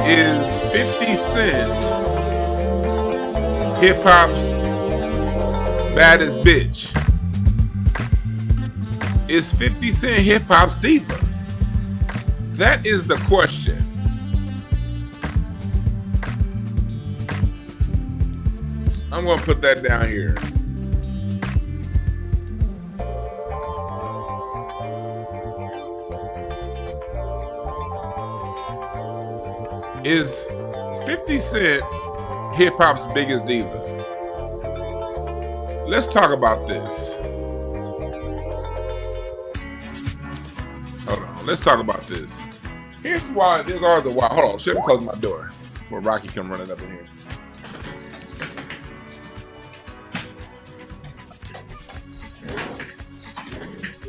Is 50 Cent hip hop's baddest bitch? Is 50 Cent hip hop's diva? That is the question. I'm going to put that down here. Is 50 Cent hip hop's biggest diva? Let's talk about this. Hold on. Let's talk about this. Here's why. There's always a why. Hold on. Let me close my door before Rocky come running up in here.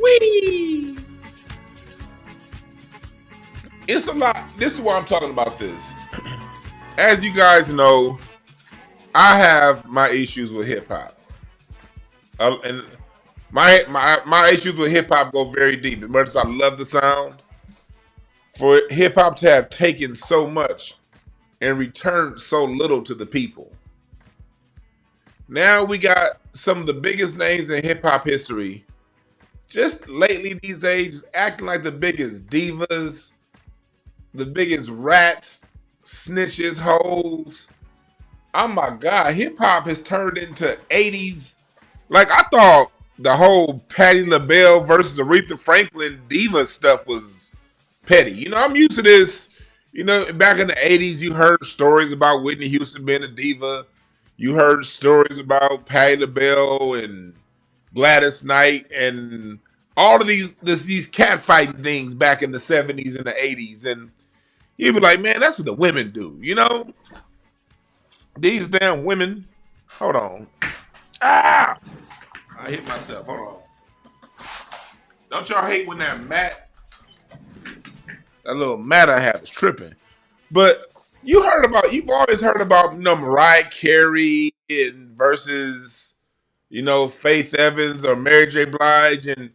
Whee! It's a lot. This is why I'm talking about this. As you guys know, I have my issues with hip hop, and my issues with hip hop go very deep. As much as I love the sound, for hip hop to have taken so much and returned so little to the people. Now we got some of the biggest names in hip hop history. Just lately these days, acting like the biggest divas, the biggest rats, snitches, hoes. Oh my God, hip hop has turned into 80s. Like, I thought the whole Patti LaBelle versus Aretha Franklin diva stuff was petty. You know, I'm used to this. You know, back in the 80s, you heard stories about Whitney Houston being a diva. You heard stories about Patti LaBelle and Gladys Knight and all of these catfighting things back in the 70s and the 80s. And you'd be like, man, that's what the women do, you know? These damn women. Hold on. Ah! I hit myself. Hold on. Don't y'all hate when that little mat I have is tripping? But you've always heard about, you know, Mariah Carey versus, you know, Faith Evans or Mary J. Blige. And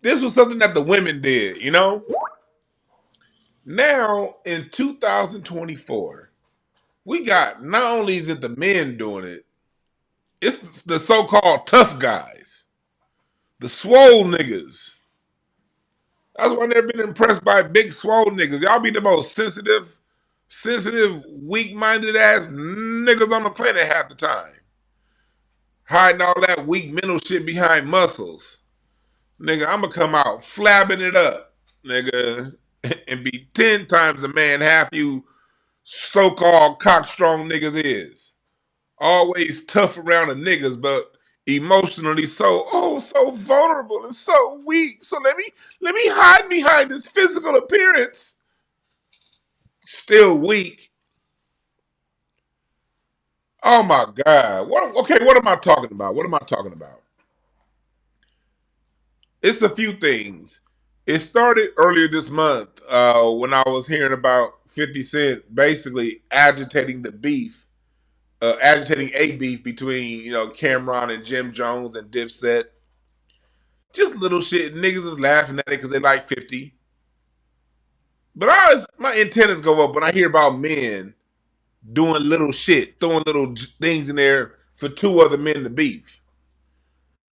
this was something that the women did, you know? Now, in 2024, we got, not only is it the men doing it, it's the so-called tough guys. The swole niggas. That's why I never been impressed by big swole niggas. Y'all be the most sensitive, weak-minded ass niggas on the planet half the time. Hiding all that weak mental shit behind muscles. Nigga, I'm gonna come out flabbing it up, nigga, and be 10 times the man half you so-called cock-strong niggas is. Always tough around the niggas, but emotionally so vulnerable and so weak. So let me hide behind this physical appearance. Still weak. Oh my God. What am I talking about? What am I talking about? It's a few things. It started earlier this month when I was hearing about 50 Cent basically agitating a beef between, you know, Cameron and Jim Jones and Dipset. Just little shit. Niggas is laughing at it because they like 50. But my antennas go up when I hear about men doing little shit, throwing little things in there for two other men to beef.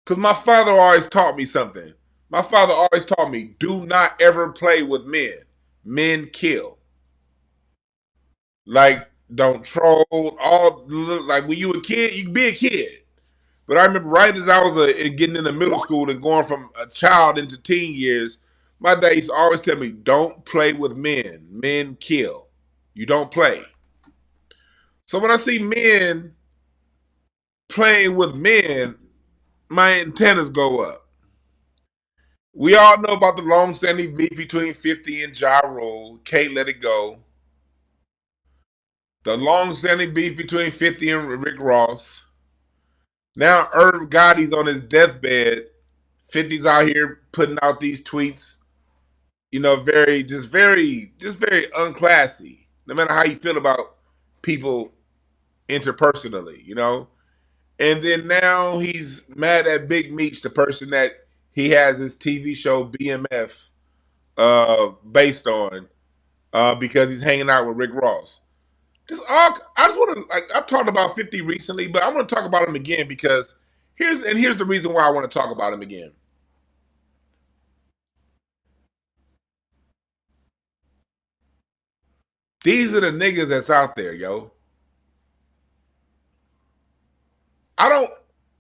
Because my father always taught me something. My father always taught me, do not ever play with men. Men kill. Like, don't troll. Like when you a kid, you can be a kid. But I remember right as I was getting into middle school and going from a child into teen years, my dad used to always tell me, "Don't play with men. Men kill. You don't play." So when I see men playing with men, my antennas go up. We all know about the long-standing beef between 50 and Ja Rule. Can't let it go. The long-standing beef between 50 and Rick Ross. Now Irv Gotti's on his deathbed. 50's out here putting out these tweets. You know, very unclassy. No matter how you feel about people interpersonally, you know. And then now he's mad at Big Meech, the person that he has his TV show BMF based on, because he's hanging out with Rick Ross. I just want to. Like, I've talked about 50 recently, but I want to talk about him again because here's the reason why I want to talk about him again. These are the niggas that's out there, yo. I don't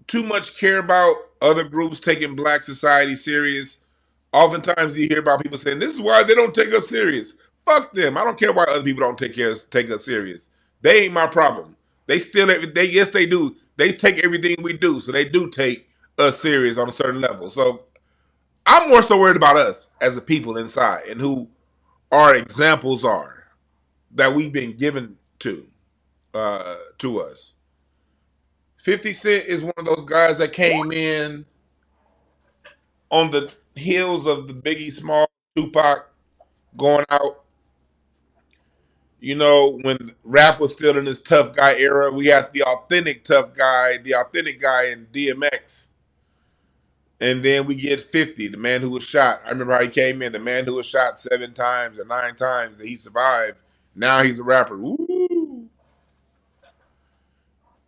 too much care about other groups taking black society serious. Oftentimes you hear about people saying this is why they don't take us serious. Fuck them. I don't care why other people don't take us serious. They ain't my problem. They still they yes they do. They take everything we do, so they do take us serious on a certain level. So I'm more so worried about us as a people inside and who our examples are that we've been given to us. 50 Cent is one of those guys that came in on the heels of the Biggie Small Tupac going out. You know, when rap was still in this tough guy era, we had the authentic tough guy, the authentic guy in DMX. And then we get 50, the man who was shot. I remember how he came in, the man who was shot 7 times or 9 times, and he survived. Now he's a rapper. Ooh.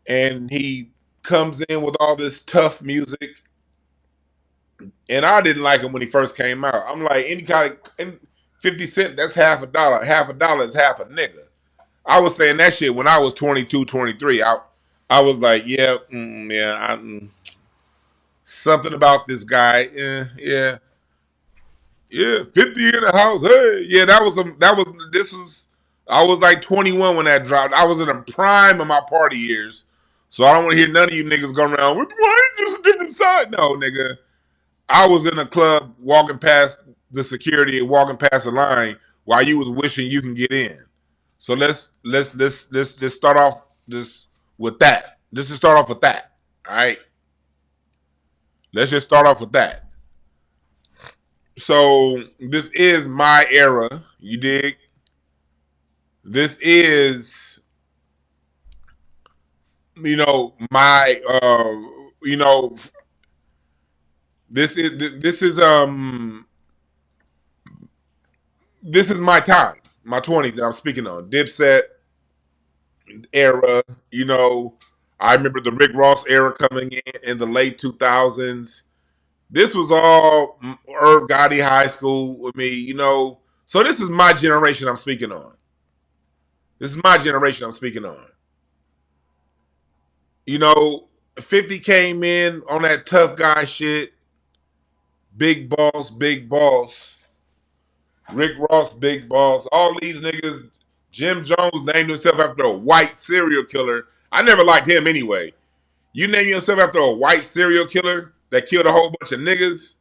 And he comes in with all this tough music. And I didn't like him when he first came out. I'm like, any kind of 50 cent, that's half a dollar. Half a dollar is half a nigga. I was saying that shit when I was 22, 23. I was like, yeah, something about this guy. Yeah, 50 in the house. Hey, yeah, I was like 21 when that dropped. I was in the prime of my party years. So I don't want to hear none of you niggas going around with, why is this a different side? No, nigga. I was in a club walking past the security and walking past the line while you was wishing you can get in. So let's just start off this with that. Let's just start off with that. All right. Let's just start off with that. So this is my era. You dig? This is, my this is this is this is my time, my 20s that I'm speaking on. Dipset era, I remember the Rick Ross era coming in the late 2000s. This was all Irv Gotti high school with me, So this is my generation I'm speaking on. This is my generation I'm speaking on. 50 came in on that tough guy shit. Big boss, big boss. Rick Ross, big boss. All these niggas. Jim Jones named himself after a white serial killer. I never liked him anyway. You name yourself after a white serial killer that killed a whole bunch of niggas?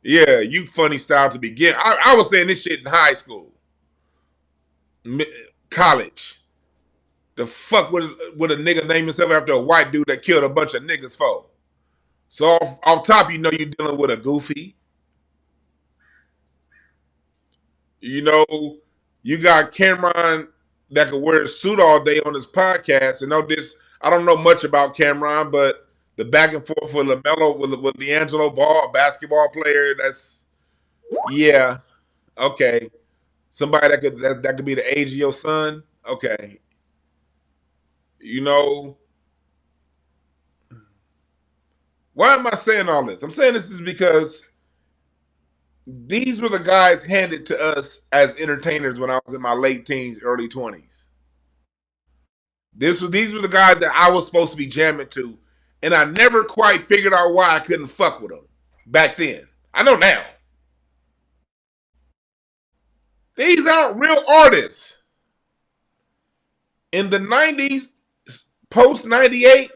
Yeah, you funny style to begin. I was saying this shit in high school. College. The fuck would a nigga name himself after a white dude that killed a bunch of niggas for? So off top, you're dealing with a goofy. You got Cameron that could wear a suit all day on his podcast. And I don't know much about Cameron, but the back and forth with LaMelo, with D'Angelo Ball, a basketball player, yeah, okay. Somebody that could be the age of your son, okay. Why am I saying all this? I'm saying this is because these were the guys handed to us as entertainers when I was in my late teens, early 20s. These were the guys that I was supposed to be jamming to And I never quite figured out why I couldn't fuck with them back then. I know now. These aren't real artists. In the 90s, post 98,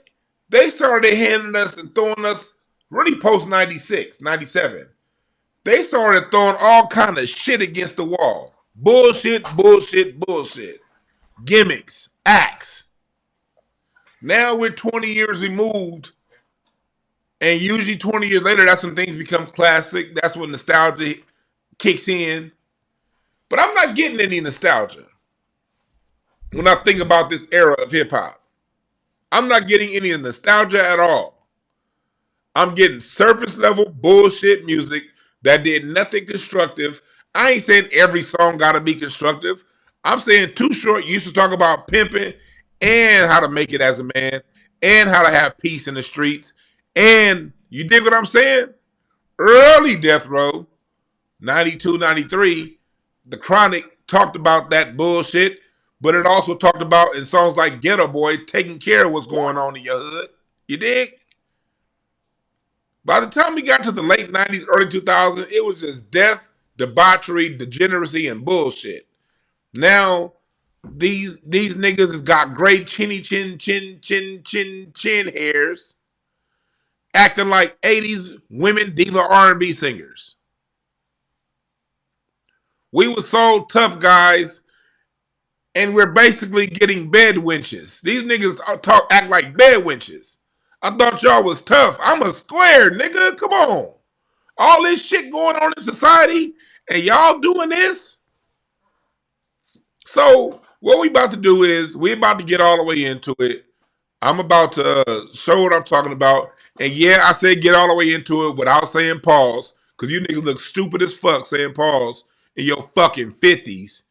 they started handing us and throwing us, really post 96, 97. They started throwing all kind of shit against the wall. Bullshit, bullshit, bullshit. Gimmicks, acts. Now we're 20 years removed, and usually 20 years later, that's when things become classic. That's when nostalgia kicks in. But I'm not getting any nostalgia when I think about this era of hip hop. I'm not getting any nostalgia at all. I'm getting surface level bullshit music that did nothing constructive. I ain't saying every song gotta be constructive. I'm saying Too Short used to talk about pimping and how to make it as a man and how to have peace in the streets. And you dig what I'm saying? Early Death Row, 92, 93, The Chronic talked about that bullshit, but it also talked about in songs like Ghetto Boy taking care of what's going on in your hood. You dig? By the time we got to the late 90s, early 2000s, it was just death, debauchery, degeneracy, and bullshit. Now, these niggas has got great chinny chin hairs, acting like 80s women diva R&B singers. We were so tough guys, and we're basically getting bed wenches. These niggas act like bed wenches. I thought y'all was tough. I'm a square, nigga. Come on. All this shit going on in society, and y'all doing this? So what we about to do is we about to get all the way into it. I'm about to show what I'm talking about. And yeah, I said get all the way into it without saying pause, because you niggas look stupid as fuck saying pause in your fucking 50s,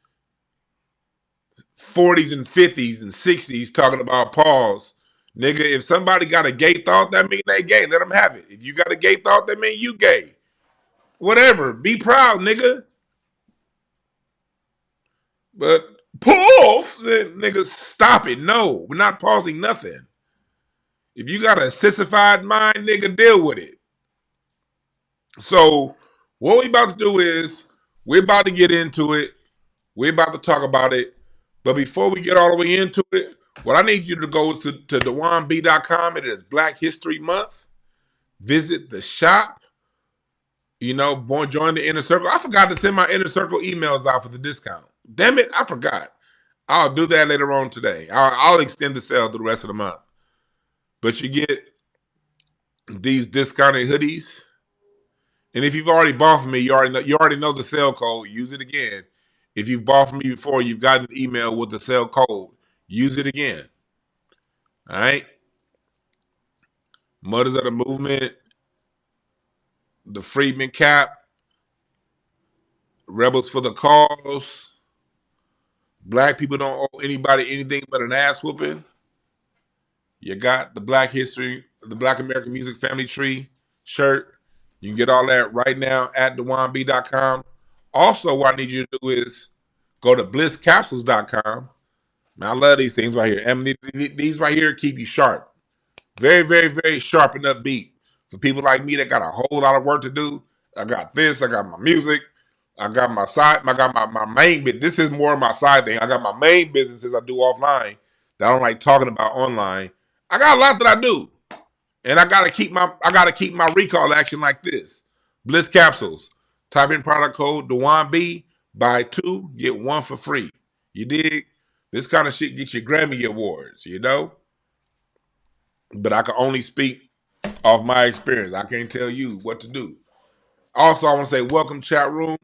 40s and 50s and 60s talking about pause. Nigga, if somebody got a gay thought, that mean they gay. Let them have it. If you got a gay thought, that mean you gay. Whatever. Be proud, nigga. But pause, nigga, stop it. No, we're not pausing nothing. If you got a sissified mind, nigga, deal with it. So what we about to do is we're about to get into it. We're about to talk about it. But before we get all the way into it, what I need you to go is to DewanB.com. It is Black History Month. Visit the shop. You know, join the Inner Circle. I forgot to send my Inner Circle emails out for the discount. Damn it, I forgot. I'll do that later on today. I'll extend the sale through the rest of the month. But you get these discounted hoodies. And if you've already bought from me, you already know the sale code. Use it again. If you've bought from me before, you've gotten an email with the sale code. Use it again. All right? Mothers of the Movement, the Freedman Cap, Rebels for the Cause, Black people don't owe anybody anything but an ass whooping. You got the Black History, the Black American Music Family Tree shirt. You can get all that right now at DewanB.com. Also, what I need you to do is go to blisscapsules.com. Man, I love these things right here. And these right here keep you sharp. Very, very, very sharp and upbeat. For people like me that got a whole lot of work to do, I got this, I got my music, I got my side, I got my main bit. This is more of my side thing. I got my main businesses I do offline that I don't like talking about online. I got a lot that I do. And I gotta keep my recall action like this. Bliss Capsules. Type in product code DewanB, buy 2, get 1 for free. You dig? This kind of shit gets you Grammy Awards, you know? But I can only speak off my experience. I can't tell you what to do. Also, I want to say welcome, chat room.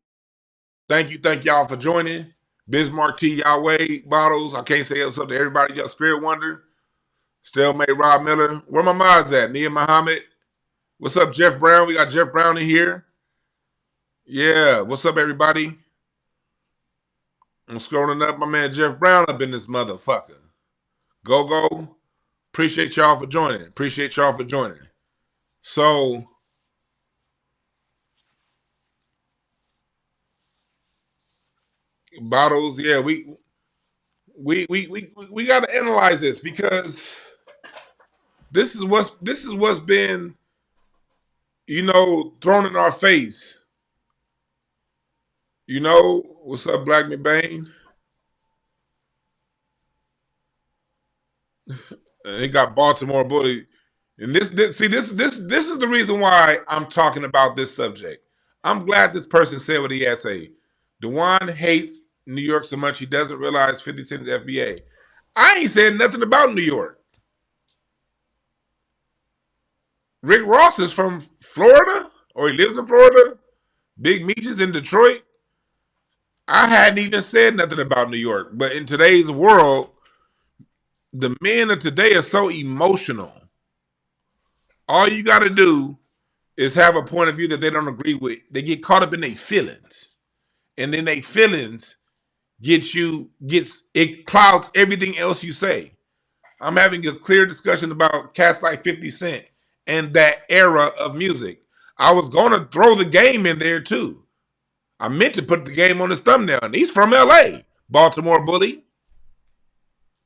Thank y'all for joining. Bismarck T. Yahweh Bottles. I can't say what's up to everybody. Y'all Spirit Wonder. Stalemate Rob Miller. Where my mods at? Nia Muhammad. What's up, Jeff Brown? We got Jeff Brown in here. Yeah. What's up, everybody? I'm scrolling up. My man Jeff Brown up in this motherfucker. Go. Appreciate y'all for joining. So, Bottles, yeah, we got to analyze this because This is what's been, thrown in our face. What's up, Black McBain? He got Baltimore bullied. And this is the reason why I'm talking about this subject. I'm glad this person said what he had to say. Dewan hates New York so much he doesn't realize 50 Cent's FBA. I ain't said nothing about New York. Rick Ross is from Florida, or he lives in Florida. Big Meech is in Detroit. I hadn't even said nothing about New York. But in today's world, the men of today are so emotional. All you got to do is have a point of view that they don't agree with. They get caught up in their feelings. And then their feelings it clouds everything else you say. I'm having a clear discussion about cats like 50 Cent and that era of music. I was going to throw the game in there too. I meant to put the game on his thumbnail, and he's from LA, Baltimore bully.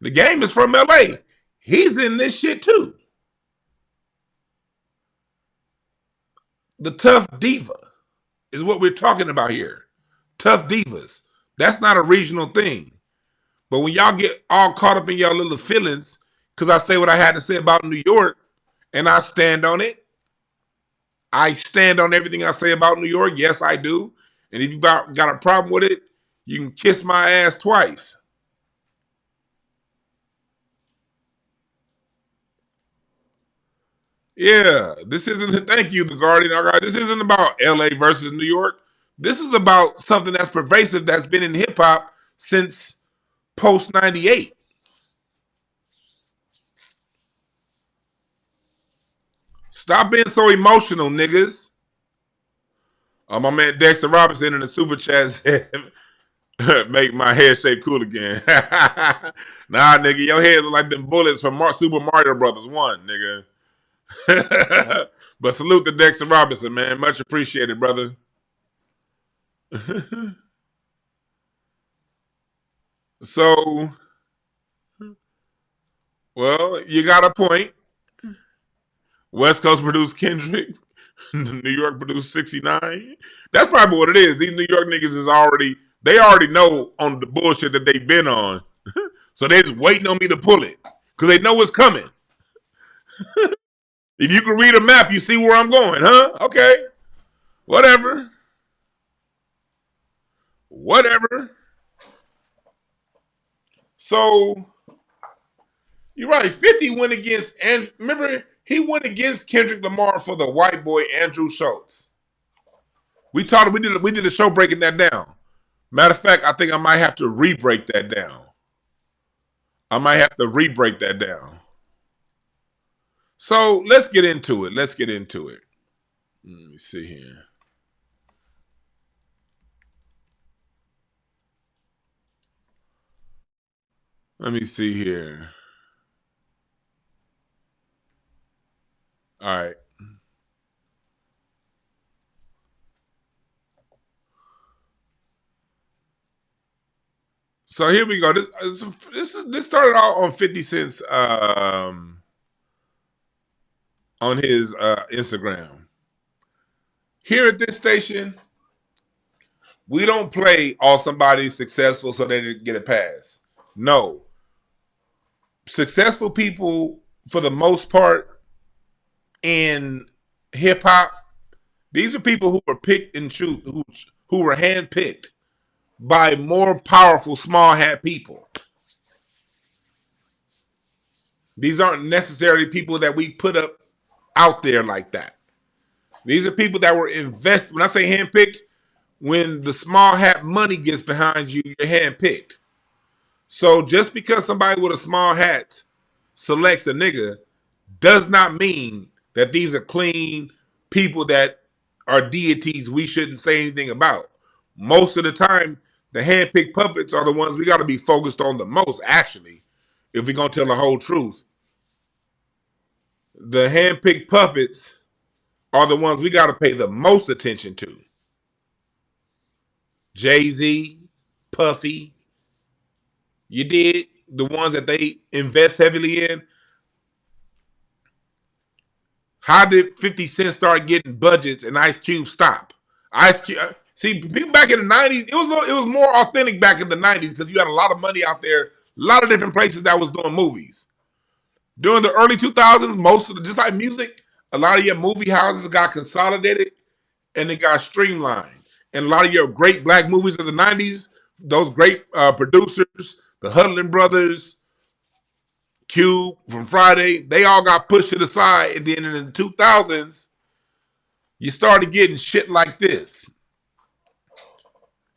The game is from LA. He's in this shit too. The tough diva is what we're talking about here. Tough divas. That's not a regional thing. But when y'all get all caught up in y'all little feelings, because I say what I had to say about New York, and I stand on it. I stand on everything I say about New York. Yes, I do. And if you got a problem with it, you can kiss my ass twice. Yeah, this isn't, thank you, The Guardian. All right, this isn't about LA versus New York. This is about something that's pervasive, that's been in hip hop since post 98. Stop being so emotional, niggas. My man Dexter Robinson in the super chat said, make my head shape cool again. Nah, nigga, your head look like them bullets from Super Mario Brothers 1, nigga. But salute to Dexter Robinson, man. Much appreciated, brother. So, well, you got a point. West Coast produced Kendrick. New York produced 69. That's probably what it is. These New York niggas they already know on the bullshit that they've been on. So they just waiting on me to pull it. Because they know it's coming. If you can read a map, you see where I'm going, huh? Okay. Whatever. So, you're right. 50 went against, and remember, he went against Kendrick Lamar for the white boy Andrew Schultz. We did a show breaking that down. Matter of fact, I think I might have to re-break that down. So let's get into it. Let me see here. Let me see here. All right. So here we go. This started out on 50 Cent's on his Instagram. Here at this station, we don't play all somebody's successful so they get a pass. No. Successful people, for the most part, in hip hop, these are people who were picked and who were handpicked by more powerful small hat people. These aren't necessarily people that we put up out there like that. These are people that were invested. When I say handpicked, when the small hat money gets behind you, you're handpicked. So just because somebody with a small hat selects a nigga does not mean that these are clean people that are deities we shouldn't say anything about. Most of the time, the handpicked puppets are the ones we got to be focused on the most, actually, if we're going to tell the whole truth. The handpicked puppets are the ones we got to pay the most attention to. Jay-Z, Puffy, you did, the ones that they invest heavily in. How did 50 Cent start getting budgets and Ice Cube stop? Ice Cube, see, people back in the 90s, it was more authentic back in the 90s because you had a lot of money out there, a lot of different places that was doing movies. During the early 2000s, most of the, just like music, a lot of your movie houses got consolidated and it got streamlined. And a lot of your great black movies of the 90s, those great producers, the Hudlin brothers, Cube from Friday, they all got pushed to the side. And then in the 2000s, you started getting shit like this.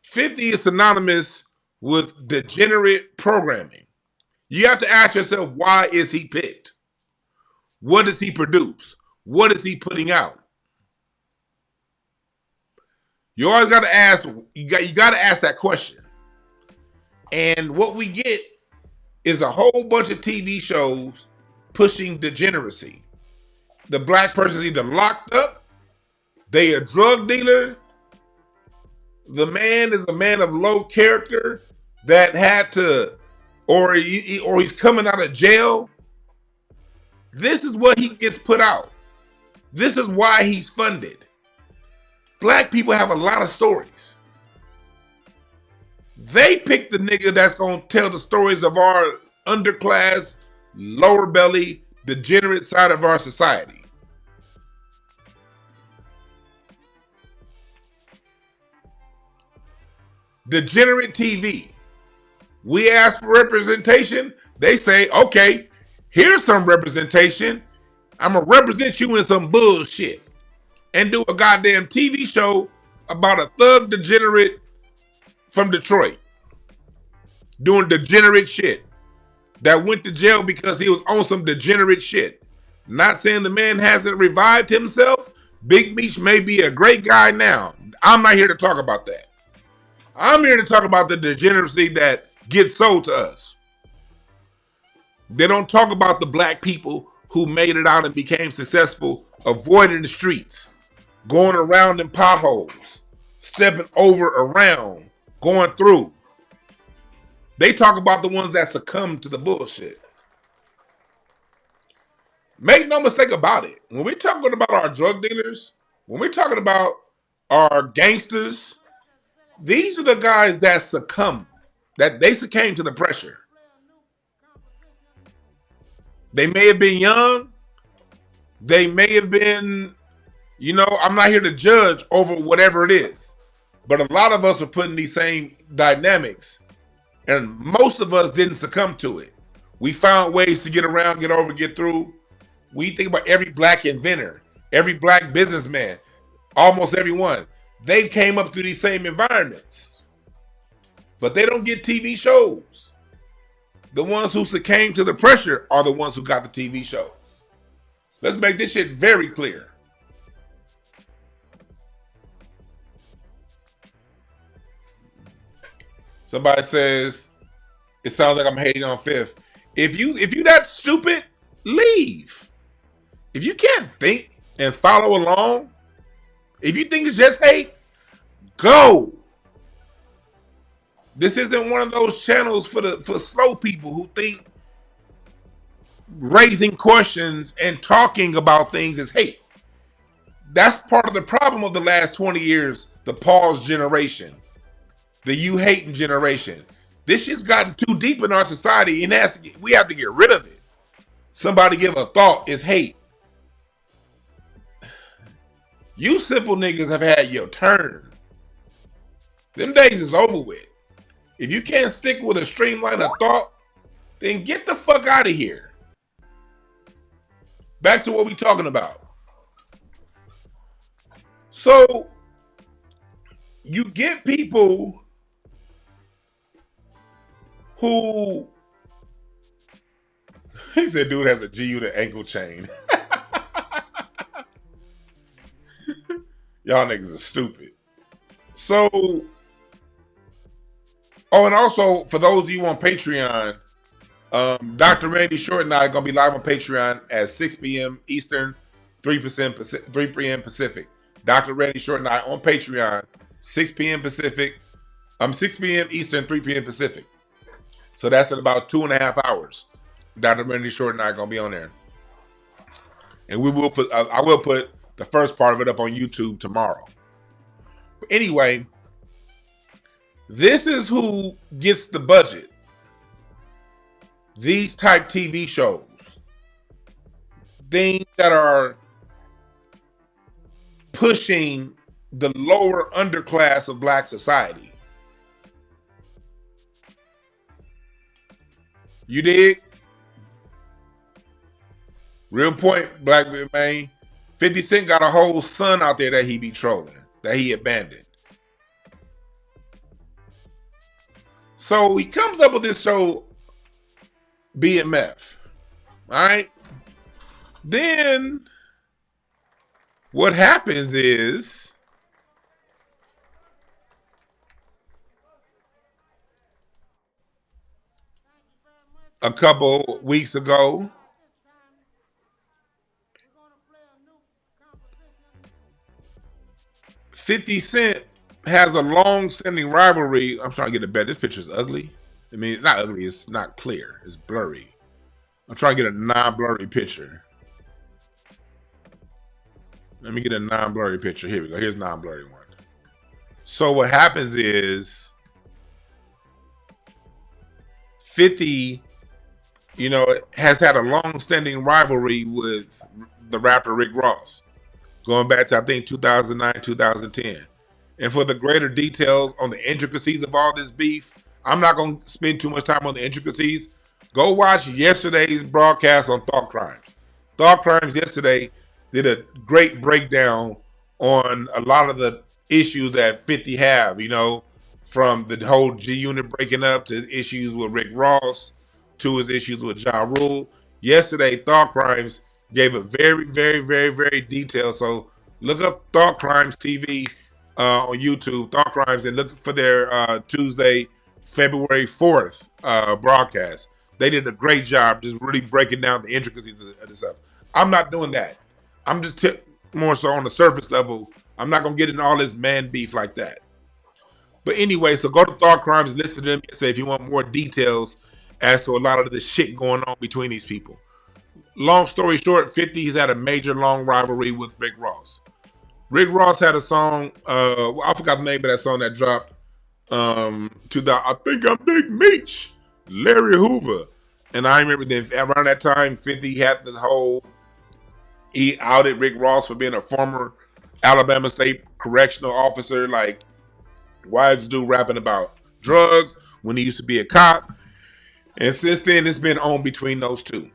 50 is synonymous with degenerate programming. You have to ask yourself, why is he picked? What does he produce? What is he putting out? You always got to ask, you got to ask that question. And what we get is a whole bunch of TV shows pushing degeneracy. The black person is either locked up, they a drug dealer, the man is a man of low character that had to, or he's coming out of jail. This is what he gets put out. This is why he's funded. Black people have a lot of stories. They pick the nigga that's gonna tell the stories of our underclass, lower belly, degenerate side of our society. Degenerate TV. We ask for representation. They say, okay, here's some representation. I'm gonna represent you in some bullshit and do a goddamn TV show about a thug degenerate from Detroit doing degenerate shit that went to jail because he was on some degenerate shit. Not saying the man hasn't revived himself. Big Meech may be a great guy now. I'm not here to talk about that. I'm here to talk about the degeneracy that gets sold to us. They don't talk about the black people who made it out and became successful, avoiding the streets, going around in potholes, stepping over, around, going through. They talk about the ones that succumb to the bullshit. Make no mistake about it. When we're talking about our drug dealers, when we're talking about our gangsters, these are the guys that succumb, that they succumb to the pressure. They may have been young. They may have been, I'm not here to judge over whatever it is. But a lot of us are putting these same dynamics. And most of us didn't succumb to it. We found ways to get around, get over, get through. We think about every black inventor, every black businessman, almost everyone. They came up through these same environments. But they don't get TV shows. The ones who succumbed to the pressure are the ones who got the TV shows. Let's make this shit very clear. Somebody says, it sounds like I'm hating on Fifth. If you that stupid, leave. If you can't think and follow along, if you think it's just hate, go. This isn't one of those channels for slow people who think raising questions and talking about things is hate. That's part of the problem of the last 20 years, the pause generation. The you hating generation. This shit's gotten too deep in our society and we have to get rid of it. Somebody give a thought is hate. You simple niggas have had your turn. Them days is over with. If you can't stick with a streamline of thought, then get the fuck out of here. Back to what we talking about. So, you get people who, he said dude has a G-Unit ankle chain. Y'all niggas are stupid. So, and also for those of you on Patreon, Dr. Randy Short and I are going to be live on Patreon at 6 p.m. Eastern, 3 p.m. Pacific. Dr. Randy Short and I on Patreon, 6 p.m. Pacific. 6 p.m. Eastern, 3 p.m. Pacific. So that's in about 2.5 hours. Dr. Randy Short and I are going to be on there. And we will put, I will put the first part of it up on YouTube tomorrow. But anyway, this is who gets the budget. These type TV shows. Things that are pushing the lower underclass of black society. You dig? Real point, Black man. 50 Cent got a whole son out there that he be trolling, that he abandoned. So he comes up with this show, BMF. All right. Then what happens is a couple weeks ago, $50 Cent has a long-standing rivalry. I'm trying to get it better. This picture's ugly. I mean, it's not ugly. It's not clear. It's blurry. I'm trying to get a non-blurry picture. Let me get a non-blurry picture. Here we go. Here's non-blurry one. So what happens is 50, has had a long-standing rivalry with the rapper Rick Ross, going back to, I think, 2009, 2010. And for the greater details on the intricacies of all this beef, I'm not going to spend too much time on the intricacies. Go watch yesterday's broadcast on Thought Crimes. Thought Crimes yesterday did a great breakdown on a lot of the issues that 50 have, from the whole G Unit breaking up to his issues with Rick Ross to his issues with Ja Rule. Yesterday, Thought Crimes gave a very, very, very, very detailed. So look up Thought Crimes TV on YouTube, Thought Crimes, and look for their Tuesday, February 4th broadcast. They did a great job just really breaking down the intricacies of this stuff. I'm not doing that. I'm just more so on the surface level. I'm not going to get into all this man beef like that. But anyway, so go to Thought Crimes, listen to them, and say if you want more details as to a lot of the shit going on between these people. Long story short, 50, he's had a major long rivalry with Rick Ross. Rick Ross had a song, I forgot the name of that song that dropped, I think I'm Big Meech, Larry Hoover. And I remember that around that time, 50 had the whole, he outed Rick Ross for being a former Alabama State correctional officer. Like, why is this dude rapping about drugs when he used to be a cop? And since then, it's been on between those two.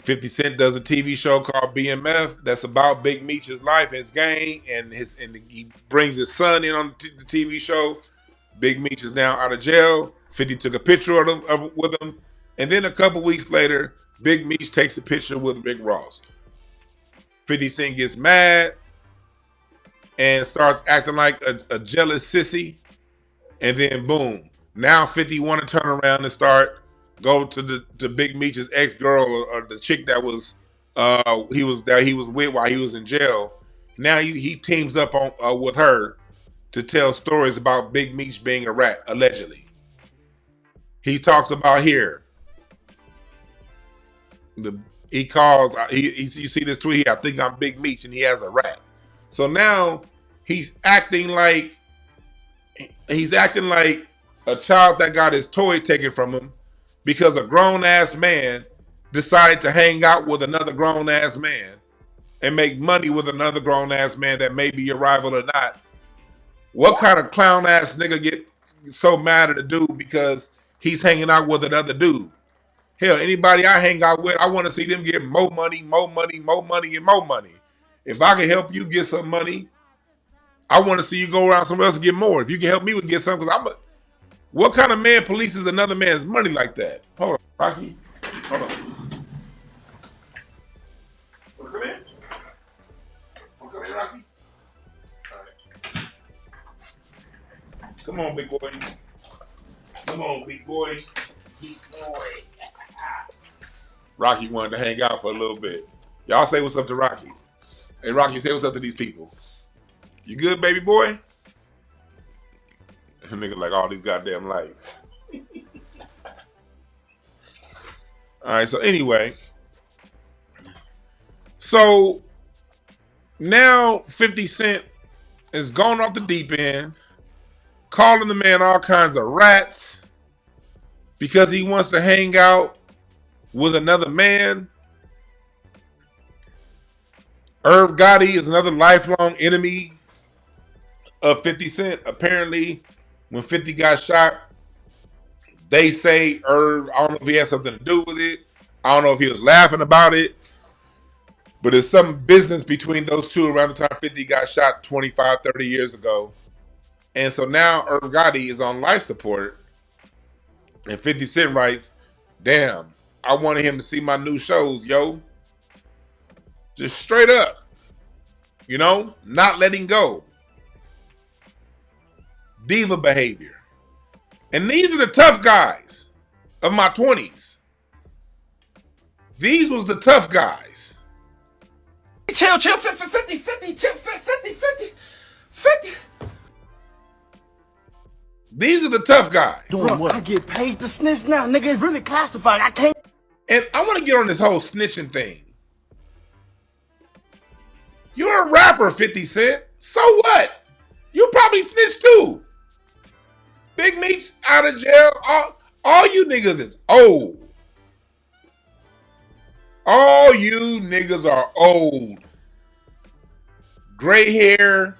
50 Cent does a TV show called BMF that's about Big Meech's life, his gang, and he brings his son in on the TV show. Big Meech is now out of jail. 50 took a picture with him. And then a couple weeks later, Big Meech takes a picture with Rick Ross. 50 Cent gets mad and starts acting like a jealous sissy. And then boom. Now 50 want to turn around and go to Big Meech's ex-girl or the chick that he was with while he was in jail. Now he teams up with her to tell stories about Big Meech being a rat, allegedly. He talks about here. You see this tweet here, I think I'm Big Meech, and he has a rat. So now he's acting like a child that got his toy taken from him because a grown-ass man decided to hang out with another grown-ass man and make money with another grown-ass man that may be your rival or not. What kind of clown-ass nigga get so mad at a dude because he's hanging out with another dude? Hell, anybody I hang out with, I want to see them get more money, more money, more money, and more money. If I can help you get some money, I want to see you go around somewhere else and get more. If you can help me with get something, what kind of man polices another man's money like that? Hold on, Rocky. Hold on. Wanna come in? Wanna come in, Rocky? All right. Come on, big boy. Come on, big boy. Big boy. Rocky wanted to hang out for a little bit. Y'all say what's up to Rocky. Hey, Rocky, say what's up to these people. You good, baby boy? Nigga like all these goddamn lights. All right, so anyway. So now 50 Cent is going off the deep end, calling the man all kinds of rats because he wants to hang out with another man. Irv Gotti is another lifelong enemy of 50 Cent. Apparently, when 50 got shot, they say Irv, I don't know if he had something to do with it. I don't know if he was laughing about it. But there's some business between those two around the time 50 got shot 25, 30 years ago. And so now Irv Gotti is on life support. And 50 Cent writes, damn, I wanted him to see my new shows, yo. Just straight up. You know, not letting go. Diva behavior. And these are the tough guys of my 20s. These was the tough guys. Chill, 50, chill, 50. These are the tough guys. Bro, I get paid to snitch now, nigga. It's really classified. I can't. And I want to get on this whole snitching thing. You're a rapper, 50 Cent. So what? You probably snitched too. Big Meech out of jail. All you niggas is old. All you niggas are old. Gray hair.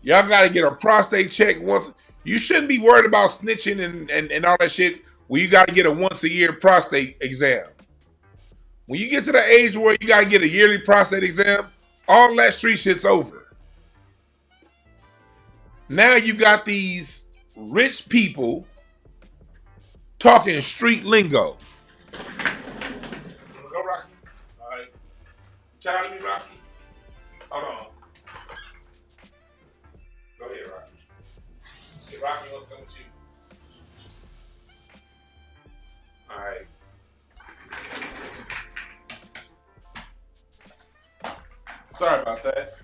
Y'all got to get a prostate check once. You shouldn't be worried about snitching and all that shit when you got to get a once-a-year prostate exam. When you get to the age where you got to get a yearly prostate exam, all that street shit's over. Now you got these rich people talking street lingo. Go, Rocky. All right. Tired of me, Rocky? Hold on. Go ahead, Rocky. Hey, Rocky wants to come with you. All right. Sorry about that.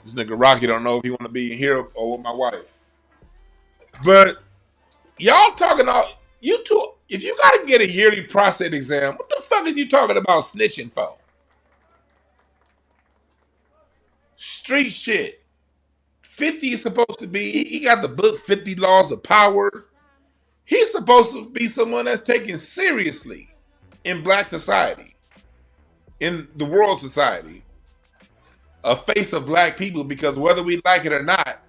This nigga Rocky don't know if he want to be here or with my wife. But y'all talking about, you two, if you got to get a yearly prostate exam, what the fuck is you talking about snitching for? Street shit. 50 is supposed to be, he got the book 50 Laws of Power. He's supposed to be someone that's taken seriously in black society, in the world society. A face of black people, because whether we like it or not,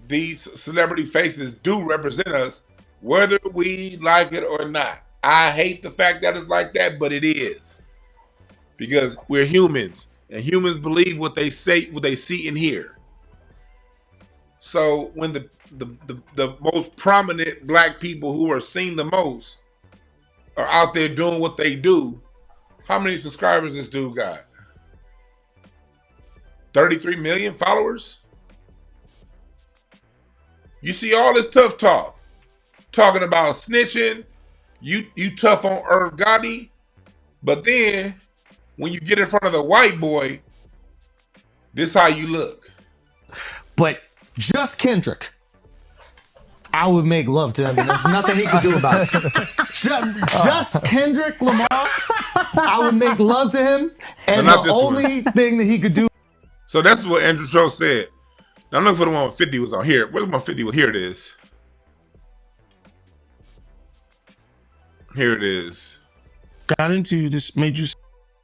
these celebrity faces do represent us, whether we like it or not. I hate the fact that it's like that, but it is. Because we're humans, and humans believe what they say, what they see and hear. So when the most prominent black people who are seen the most are out there doing what they do, how many subscribers this dude got? 33 million followers? You see all this tough talk. Talking about snitching. You tough on Irv Gotti. But then, when you get in front of the white boy, this how you look. But just Kendrick, I would make love to him. There's nothing he could do about it. Just Kendrick Lamar, I would make love to him. And the only thing that he could do. So that's what Andrew Schultz said. Now I'm looking for the one with 50 was on here. Where's my 50? Well, here it is. Here it is. Got into you, this made you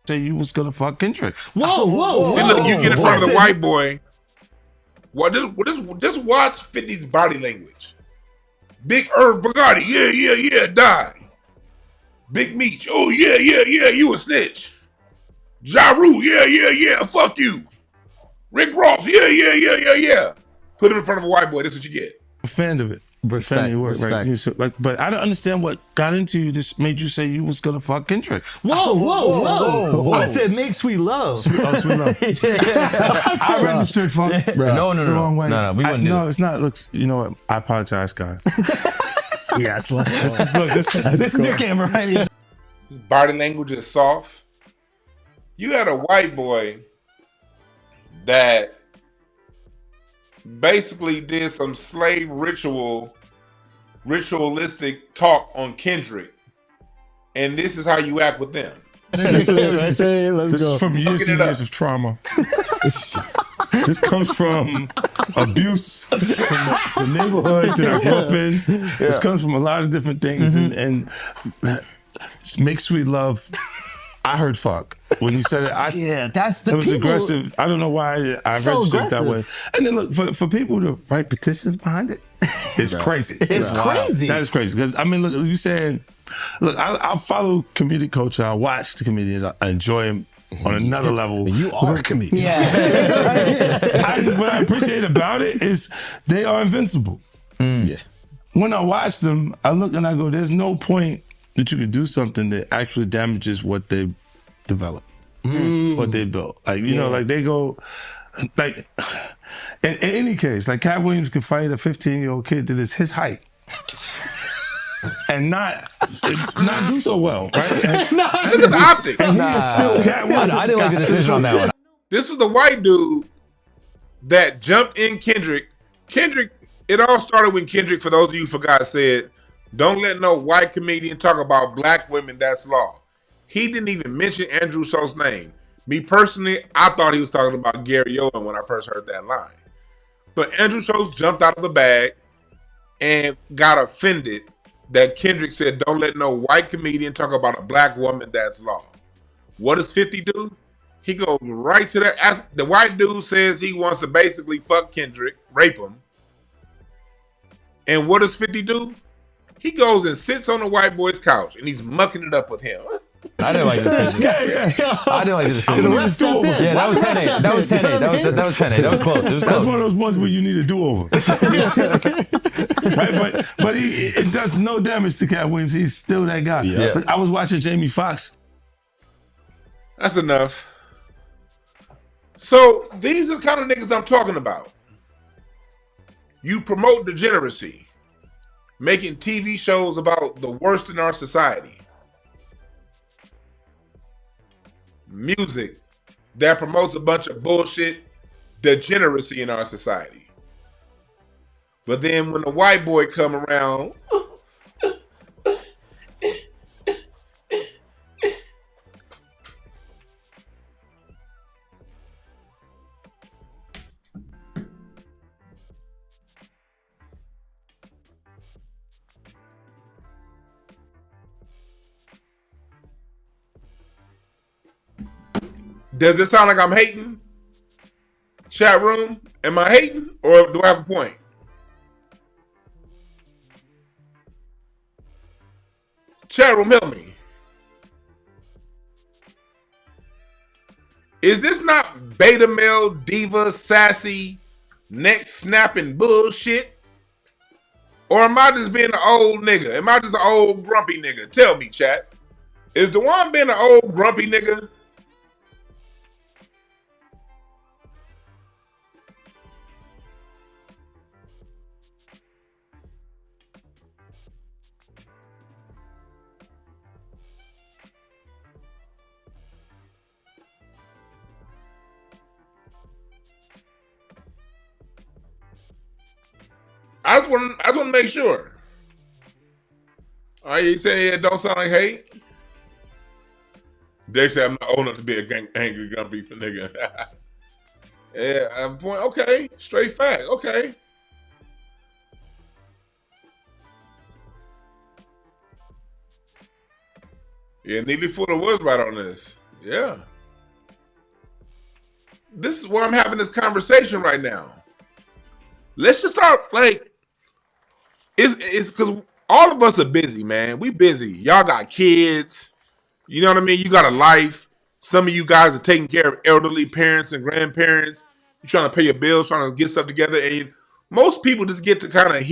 say you was gonna fuck Kendrick. Whoa. See, look, you get in front of the white boy. Well, just watch 50's body language. Big Irv Gotti, yeah, die. Big Meech, oh yeah, you a snitch. Ja Rule, yeah, fuck you. Rick Ross, yeah. Put him in front of a white boy. That's what you get. A fan of it. Respect. Right? But I don't understand what got into you. This made you say you was gonna fuck Kendrick. Whoa. I said make sweet love. Sweet love. I registered fuck. No. The wrong way. No, we wouldn't do No, it's not. Looks. You know what? I apologize, guys. Yes. This is your camera, right? His body language is soft. You had a white boy that basically did some slave ritualistic talk on Kendrick. And this is how you act with them. This Let's is go. from years and years of trauma. This comes from abuse from the neighborhood that I grew up in. This comes from a lot of different things. And make sweet love. I heard fuck. When you said it, that's the it was people. aggressive. I don't know why I So registered it that way. aggressive. And then look, for people to write petitions behind it, it's crazy. It's crazy. That is crazy. Because, I mean, look, you saying, look, I'll follow comedic culture. I watch the comedians. I enjoy them on another level. You are a comedian. What I appreciate about it is they are invincible. Yeah. When I watch them, I look and I go, there's no point that you could do something that actually damages what they developed, what they built. Like, you know, like they go, like, in any case, like Cat Williams could fight a 15-year-old kid that is his height. And not do so well, right? This is the optics. Cat Williams. I didn't like the decision on that one. This was the white dude that jumped in Kendrick. Kendrick, it all started when Kendrick, for those of you who forgot, said, "Don't let no white comedian talk about black women, that's law." He didn't even mention Andrew Schultz's name. Me personally, I thought he was talking about Gary Owen when I first heard that line. But Andrew Schultz jumped out of the bag and got offended that Kendrick said, "Don't let no white comedian talk about a black woman, that's law." What does 50 do? He goes right to that. The white dude says he wants to basically fuck Kendrick, rape him. And what does 50 do? He goes and sits on the white boy's couch and he's mucking it up with him. I didn't like the decision. I didn't like the decision. Yeah, that was 10-8. That was 10-8. That was 10-8. That was close. It was That's close. one of those ones where you need a do-over. Right? But it does no damage to Cat Williams. He's still that guy. Yeah. But I was watching Jamie Foxx. That's enough. So these are the kind of niggas I'm talking about. You promote degeneracy, making TV shows about the worst in our society. Music that promotes a bunch of bullshit, degeneracy in our society. But then when the white boy come around, does it sound like I'm hating? Chat room, am I hating or do I have a point? Chat room, help me. Is this not beta male, diva, sassy, neck snapping bullshit? Or am I just being an old nigga? Am I just an old grumpy nigga? Tell me, chat. Is DeJuan being an old grumpy nigga? I just want to make sure. Are you saying it don't sound like hate? They say I'm not old enough to be a angry, grumpy nigga. Yeah, I have a point. Okay, straight fact. Okay. Yeah, Neely Fuller was right on this. Yeah. This is why I'm having this conversation right now. Let's just start, like, it's because all of us are busy, man. We busy. Y'all got kids. You know what I mean? You got a life. Some of you guys are taking care of elderly parents and grandparents. You're trying to pay your bills, trying to get stuff together. And most people just get to kind of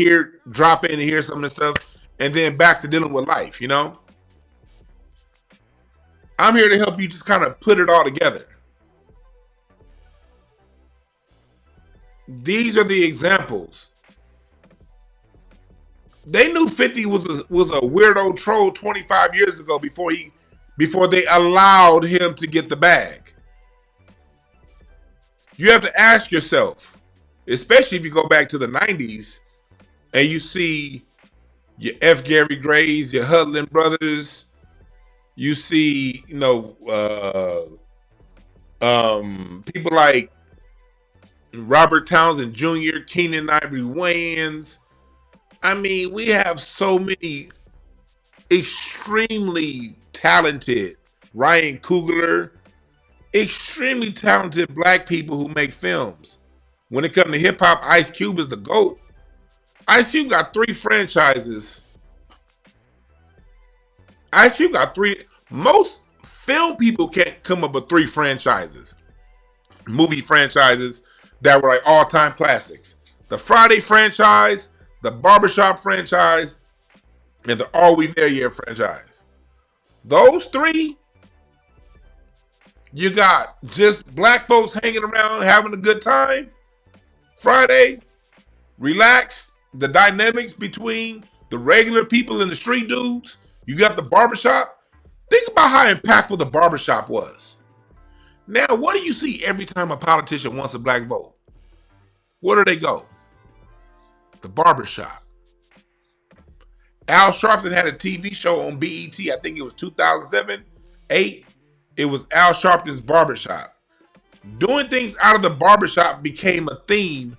drop in and hear some of this stuff, and then back to dealing with life, you know? I'm here to help you just kind of put it all together. These are the examples. They knew 50 was a weirdo troll 25 years ago before they allowed him to get the bag. You have to ask yourself, especially if you go back to the 90s and you see your F. Gary Grays, your Hudlin brothers, You see, people like Robert Townsend Jr., Keenan Ivory Wayans. I mean, we have so many extremely talented, Ryan Coogler, extremely talented black people who make films. When it comes to hip hop, Ice Cube is the GOAT. Ice Cube got 3 franchises. Ice Cube got 3. Most film people can't come up with 3 franchises, movie franchises that were like all-time classics. The Friday franchise, the Barbershop franchise, and the Are We There Yet franchise. Those 3, you got just black folks hanging around having a good time. Friday, relax. The dynamics between the regular people and the street dudes. You got the Barbershop. Think about how impactful the Barbershop was. Now, what do you see every time a politician wants a black vote? Where do they go? The Barbershop. Al Sharpton had a TV show on BET. I think it was 2007, 8. It was Al Sharpton's Barbershop. Doing things out of the barbershop became a theme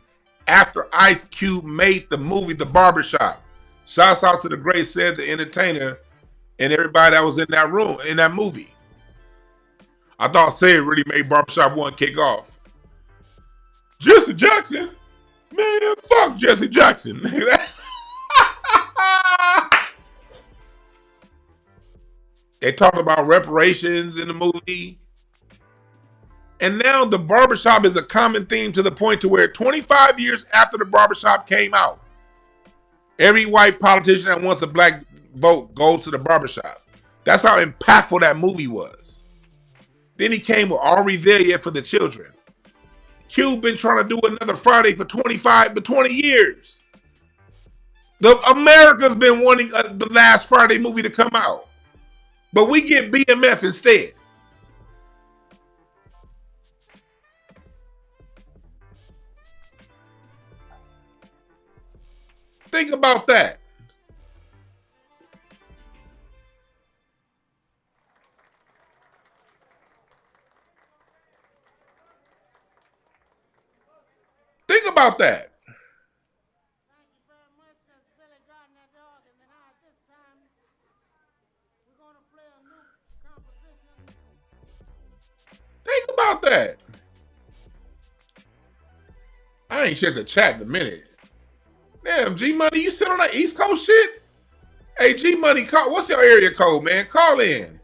after Ice Cube made the movie The Barbershop. Shouts out to the great Ced the Entertainer and everybody that was in that room, in that movie. I thought Ced really made Barbershop 1 kick off. Jesse Jackson? Man, fuck Jesse Jackson. They talked about reparations in the movie. And now the barbershop is a common theme to the point to where 25 years after the barbershop came out, every white politician that wants a black vote goes to the barbershop. That's how impactful that movie was. Then he came with Are We There Yet for the children. Cube been trying to do another Friday for 25 to 20 years. America's been wanting the last Friday movie to come out. But we get BMF instead. Think about that. Think about that. Think about that. I ain't checked the chat in a minute. Damn, G Money, you sit on that East Coast shit? Hey, G Money, what's your area code, man? Call in.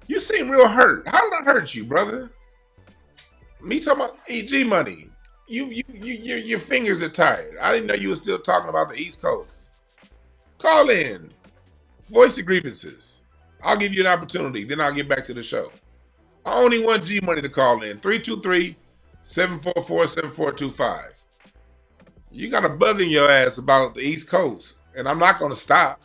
You seem real hurt. How did I hurt you, brother? Me talking about G Money. Your fingers are tired. I didn't know you were still talking about the East Coast. Call in. Voice your grievances. I'll give you an opportunity. Then I'll get back to the show. I only want G Money to call in. 323-744-7425. You got a bug in your ass about the East Coast. And I'm not going to stop.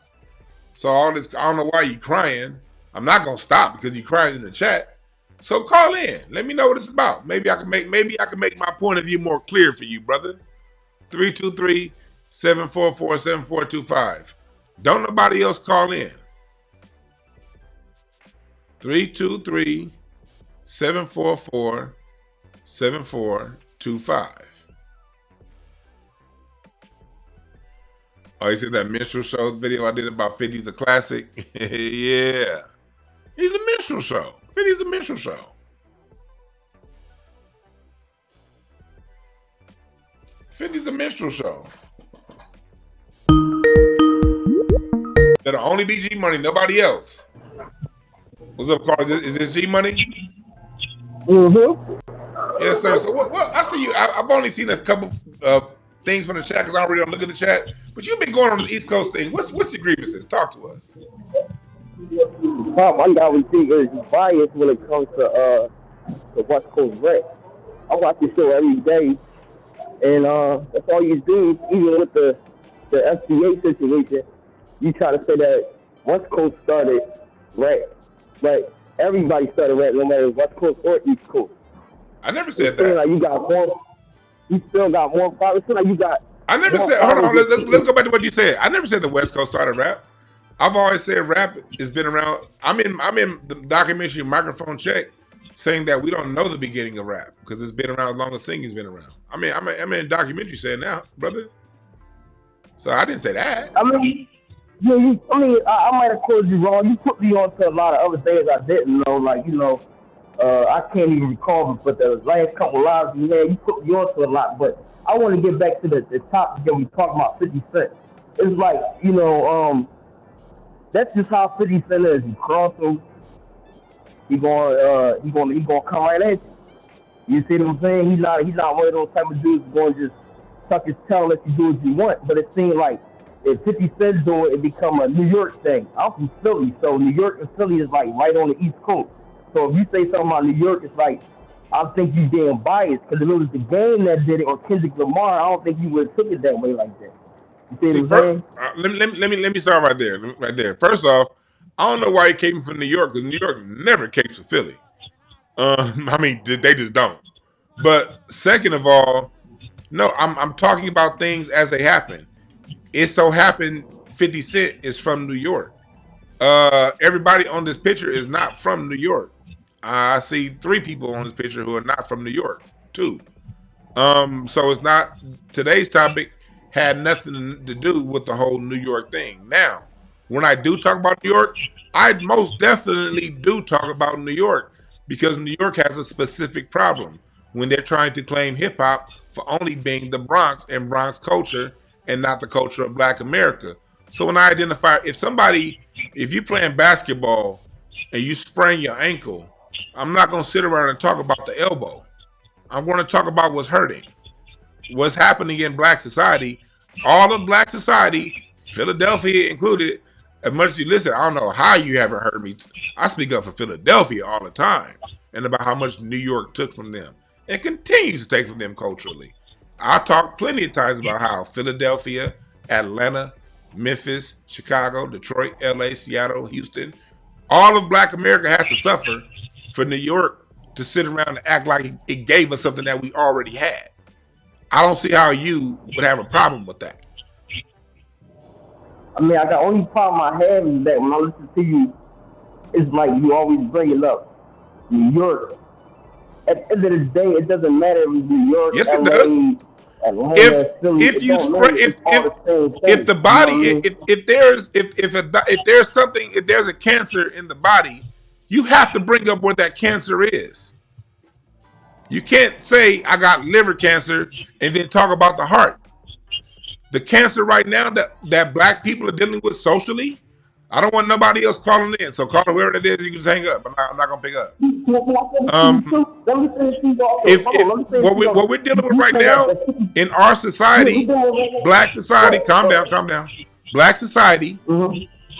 So all this, I don't know why you crying. I'm not going to stop because you crying in the chat. So call in. Let me know what it's about. Maybe I can make my point of view more clear for you, brother. 323-744-7425. Don't nobody else call in. 323-744-7425. Oh, you see that Minstrel Show video I did about 50's a classic? Yeah. He's a Minstrel Show. 50's a Minstrel Show. '50's a Minstrel Show. That'll only be G Money, nobody else. What's up, Carl? Is this G Money? Mm-hmm. Yes, sir. So what I see you. I've only seen a couple things from the chat because I don't really look at the chat. But you've been going on the East Coast thing. What's your grievances? Talk to us. Problem I got with you is bias when it comes to the West Coast rap. I watch the show every day, and that's all you do. Even with the FCA situation, you try to say that West Coast started rap, but everybody started rap, no matter West Coast or East Coast. I never said that. Like you got more. You still got more followers. Like you got. I never said. Hold on. Let's go back to what you said. I never said the West Coast started rap. I've always said rap has been around. I'm in the documentary Microphone Check saying that we don't know the beginning of rap because it's been around as long as singing's been around. I'm in a documentary saying now, brother. So I didn't say that. I mean, I might have called you wrong. You put me on to a lot of other things I didn't know, like, I can't even recall, but the last couple lives you had, you put me on to a lot. But I want to get back to the topic that we talking about 50 Cent. It's like, that's just how 50 Cent is. You cross him, he gonna come right at you. You see what I'm saying? He's not one of those type of dudes going to just tuck his tail and let you do what you want. But it seems like if 50 Cent do it, it become a New York thing. I'm from Philly, so New York and Philly is like right on the East Coast. So if you say something about New York, it's like, I think you damn biased. Because if it was the Game that did it or Kendrick Lamar, I don't think you would have took it that way like that. You see what I'm saying? Let me start right there. First off, I don't know why he came from New York because New York never came from Philly. They just don't. But second of all, no, I'm talking about things as they happen. It so happened 50 Cent is from New York. Everybody on this picture is not from New York. I see 3 people on this picture who are not from New York, too. So it's not, today's topic had nothing to do with the whole New York thing. Now, when I do talk about New York, I most definitely do talk about New York because New York has a specific problem when they're trying to claim hip hop for only being the Bronx and Bronx culture and not the culture of Black America. So when I identify, if you're playing basketball and you sprain your ankle, I'm not going to sit around and talk about the elbow. I'm going to talk about what's hurting, what's happening in Black society. All of Black society, Philadelphia included, as much as you listen, I don't know how you haven't heard me. I speak up for Philadelphia all the time and about how much New York took from them and continues to take from them culturally. I talk plenty of times about how Philadelphia, Atlanta, Memphis, Chicago, Detroit, LA, Seattle, Houston, all of Black America has to suffer for New York to sit around and act like it gave us something that we already had. I don't see how you would have a problem with that. I mean, the only problem I have is that when I listen to you, it's like you always bring it up. New York. At the end of the day, it doesn't matter if it's New York. Yes, LA, it does. Atlanta, Philly, If there's a cancer in the body, you have to bring up what that cancer is. You can't say I got liver cancer and then talk about the heart. The cancer right now that Black people are dealing with socially, I don't want nobody else calling in. So call whoever it is, you can just hang up. I'm not gonna pick up. What we're dealing with right now in our society, Black society, calm down. Black society,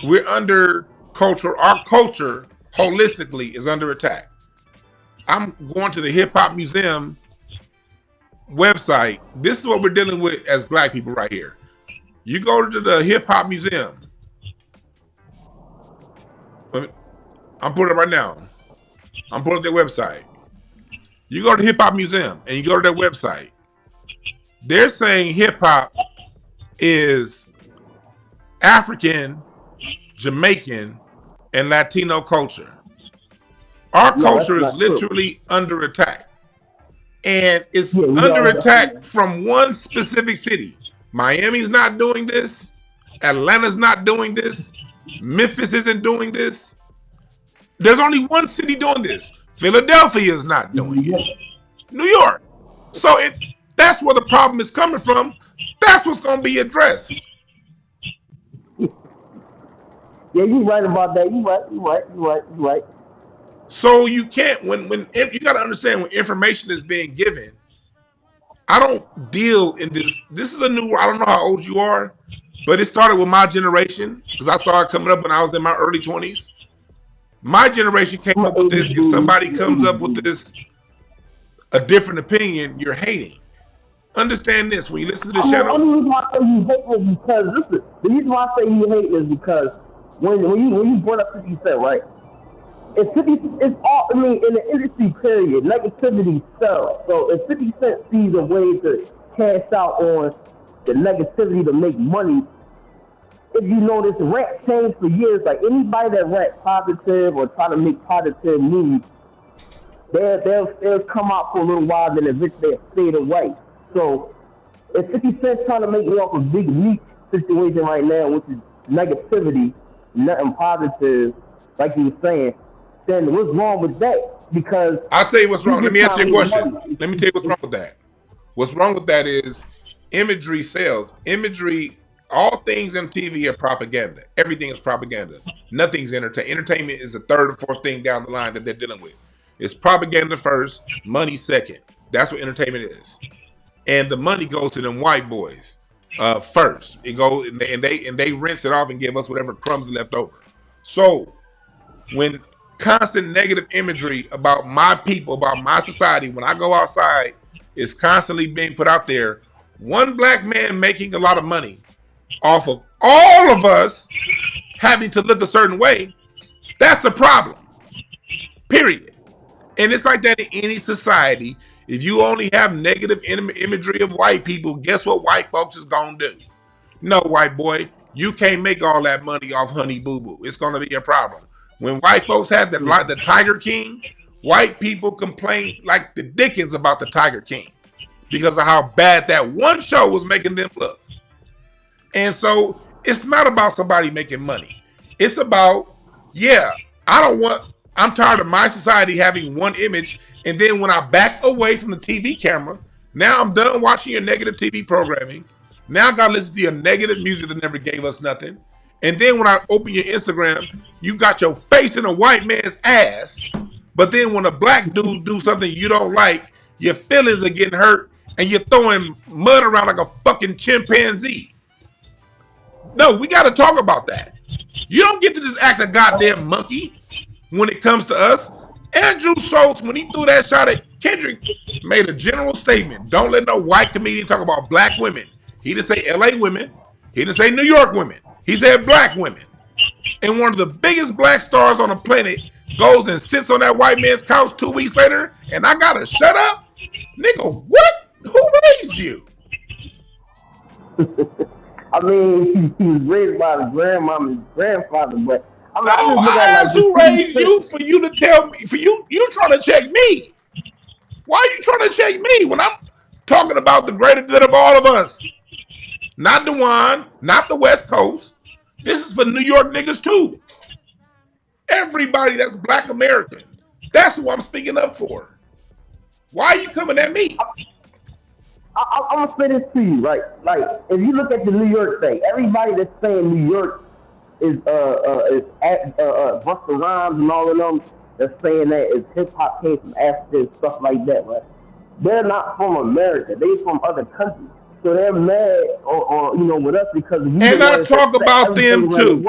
we're under culture. Our culture holistically is under attack. I'm going to the Hip Hop Museum website. This is what we're dealing with as Black people right here. You go to the Hip Hop Museum. I'm putting it right now. I'm pulling up their website. You go to the Hip Hop Museum and you go to their website. They're saying hip hop is African, Jamaican, and Latino culture. Our culture is literally under attack. And it's under attack from one specific city. Miami's not doing this. Atlanta's not doing this. Memphis isn't doing this. There's only one city doing this. Philadelphia is not doing it. New York. So if that's where the problem is coming from, that's what's going to be addressed. Yeah, you're right about that. You're right. So you can't, when you got to understand when information is being given, I don't deal in this. This is a new, I don't know how old you are, but it started with my generation because I saw it coming up when I was in my early 20s. My generation came up with this. If somebody comes up with this, a different opinion, you're hating. Understand this. When you listen to the channel. The reason why I say you hate is because, listen, the reason why I say you hate is because when you brought up 50 Cent, right? It's all, I mean, in the industry period, negativity sells. So if 50 Cent sees a way to cash out on the negativity to make money, if you notice, rap changed for years. Like anybody that rap positive or try to make positive moves, they'll come out for a little while, then eventually they'll fade away. So if 50 Cent's trying to make me off a Big Meech situation right now, which is negativity, nothing positive, like you were saying, then what's wrong with that? Because I'll tell you what's wrong. Let me answer your question. Let me tell you what's wrong with that. What's wrong with that is imagery sells. Imagery, all things in TV are propaganda. Everything is propaganda. Nothing's entertainment. Entertainment is the third or fourth thing down the line that they're dealing with. It's propaganda first, money second. That's what entertainment is. And the money goes to them white boys first. It goes and they rinse it off and give us whatever crumbs left over. So when constant negative imagery about my people, about my society, when I go outside, is constantly being put out there, one black man making a lot of money off of all of us having to look a certain way, that's a problem. Period. And it's like that in any society. If you only have negative imagery of white people, guess what white folks is gonna do? No, white boy, you can't make all that money off Honey Boo Boo. It's gonna be a problem. When white folks had the Tiger King, white people complained like the Dickens about the Tiger King because of how bad that one show was making them look. And so it's not about somebody making money. It's about, yeah, I'm tired of my society having one image, and then when I back away from the TV camera, now I'm done watching your negative TV programming. Now I gotta listen to your negative music that never gave us nothing. And then when I open your Instagram, you got your face in a white man's ass. But then when a black dude do something you don't like, your feelings are getting hurt and you're throwing mud around like a fucking chimpanzee. No, we got to talk about that. You don't get to just act a goddamn monkey when it comes to us. Andrew Schultz, when he threw that shot at Kendrick, made a general statement. Don't let no white comedian talk about black women. He didn't say LA women. He didn't say New York women. He said black women. And one of the biggest black stars on the planet goes and sits on that white man's couch 2 weeks later, and I gotta shut up? Nigga, what? Who raised you? I mean, he was raised by the grandmama and grandfather, but I asked who raised you for you to tell me, for you trying to check me. Why are you trying to check me when I'm talking about the greater good of all of us? Not Dewan, not the West Coast. This is for New York niggas too. Everybody that's black American. That's who I'm speaking up for. Why are you coming at me? I'm gonna say this to you, right? Like, if you look at the New York thing, everybody that's saying New York is Busta Rhymes and all of them that's saying that is hip hop came from Africa and stuff like that, right? They're not from America. They're from other countries. So they're mad on with us because we and I talk about them too.